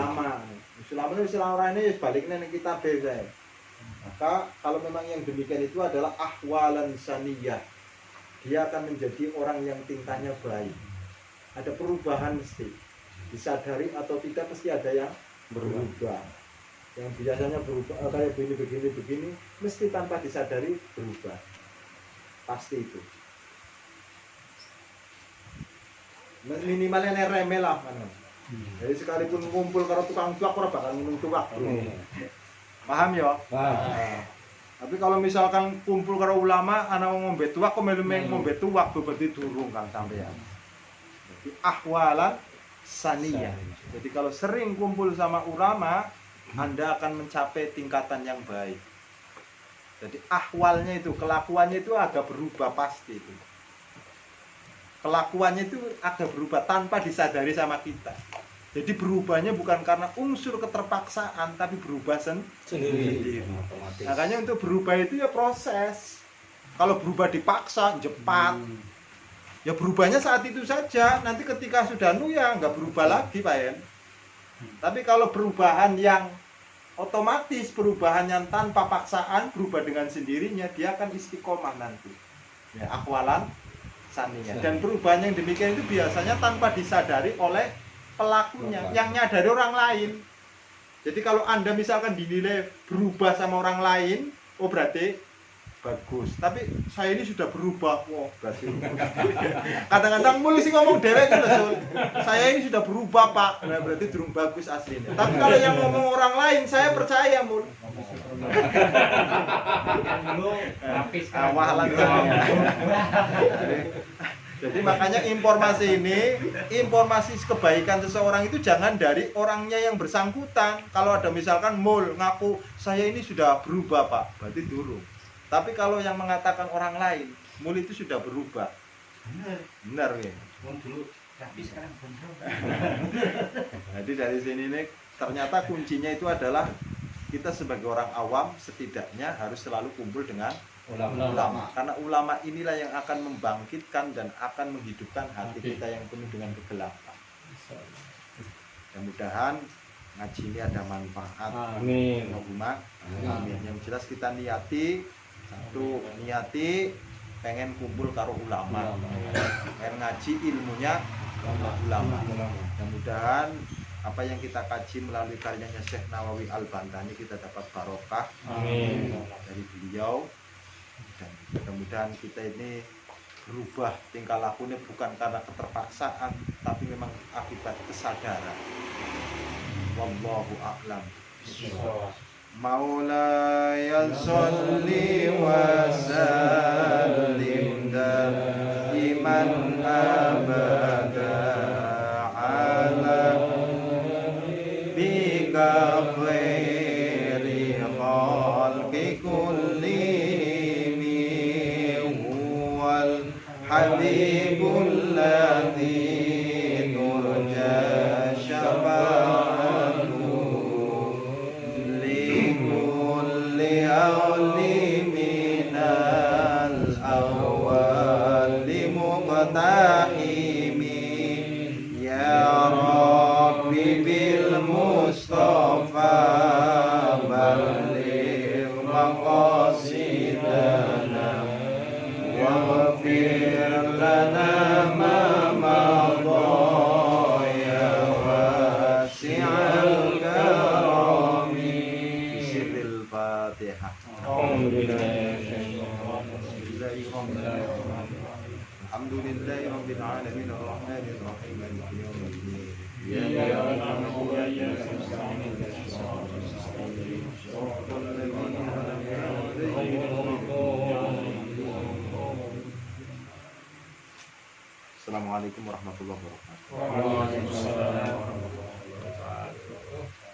Ulama ini sebaliknya nih kita beda. Maka kalau memang yang demikian itu adalah ahwalan saniyah, dia akan menjadi orang yang tintanya baik. Ada perubahan mesti, disadari atau tidak pasti ada yang berubah. Yang biasanya berubah kayak begini mesti tanpa disadari berubah, pasti itu. Minimalnya remeh lah kan. Jadi sekalipun ngumpul karo tukang tuak ora bakal minum tuak. Paham ya? Paham. Tapi kalau misalkan kumpul karo ulama ana ngombe tuak kok melu ngombe tuak berarti durung kan sampean. Jadi ahwalan saniyah. Jadi kalau sering kumpul sama ulama, Anda akan mencapai tingkatan yang baik. Jadi ahwalnya itu, kelakuannya itu agak berubah pasti itu. Kelakuannya itu agak berubah tanpa disadari sama kita. Jadi berubahnya bukan karena unsur keterpaksaan, tapi berubah sendiri. Makanya untuk berubah itu ya proses. Kalau berubah dipaksa, cepat. Ya berubahnya saat itu saja. Nanti ketika sudah nu ya nggak berubah lagi Pak En. Tapi kalau perubahan yang otomatis, perubahan yang tanpa paksaan, berubah dengan sendirinya, dia akan istiqomah nanti. Ya, akwalan saniyah. Dan perubahan yang demikian itu biasanya tanpa disadari oleh pelakunya, yang nyadari orang lain. Jadi kalau Anda misalkan dinilai berubah sama orang lain, oh berarti bagus. Tapi saya ini sudah berubah, wah berarti. Kadang-kadang mulai sih ngomong dewek gitu, Sul. Saya ini sudah berubah Pak, nah, berarti durung bagus aslinya. Tapi kalau yang ngomong orang lain, saya percaya mul. Dulu lapis Awalan Jadi makanya informasi ini, informasi kebaikan seseorang itu jangan dari orangnya yang bersangkutan. Kalau ada misalkan mul ngaku saya ini sudah berubah Pak, berarti durung. Tapi kalau yang mengatakan orang lain, mul itu sudah berubah. Benar ya. dulu lapis sekarang bener. Jadi dari sini nih ternyata kuncinya itu adalah kita sebagai orang awam setidaknya harus selalu kumpul dengan ulama. Karena ulama inilah yang akan membangkitkan dan akan menghidupkan hati kita yang penuh dengan kegelapan. Mudah-mudahan ngaji ini ada manfaat. Amin. Allahumma amin. Yang jelas kita niati satu, niati pengen kumpul karo ulama, pengen ngaji ilmunya ulama. Mudah-mudahan apa yang kita kaji melalui karyanya Syekh Nawawi Al-Bantani kita dapat barokah dari beliau, dan mudah-mudahan kita ini berubah tingkah lakunya bukan karena keterpaksaan tapi memang akibat kesadaran. Wallahu a'lam. Maulaya sholli wa sallim daiman abada ala bika khairi khalqi kullihim huwal habibul ladzi turja syafa'atuhu li'awli minal awwali muqtahimi ya Rabbi bil Mustafa balligh maqasidana waghfir lana ma madha ya wasi'al karami. Bismillahil Fatihah. Alhamdulillahi rabbil alamin arrahmanir rahim maliki yaumiddin. Iyyaka na'budu wa iyyaka nasta'in ihdinas siratal mustaqim. Assalamualaikum warahmatullahi wabarakatuh. Waalaikumsalam warahmatullahi wabarakatuh.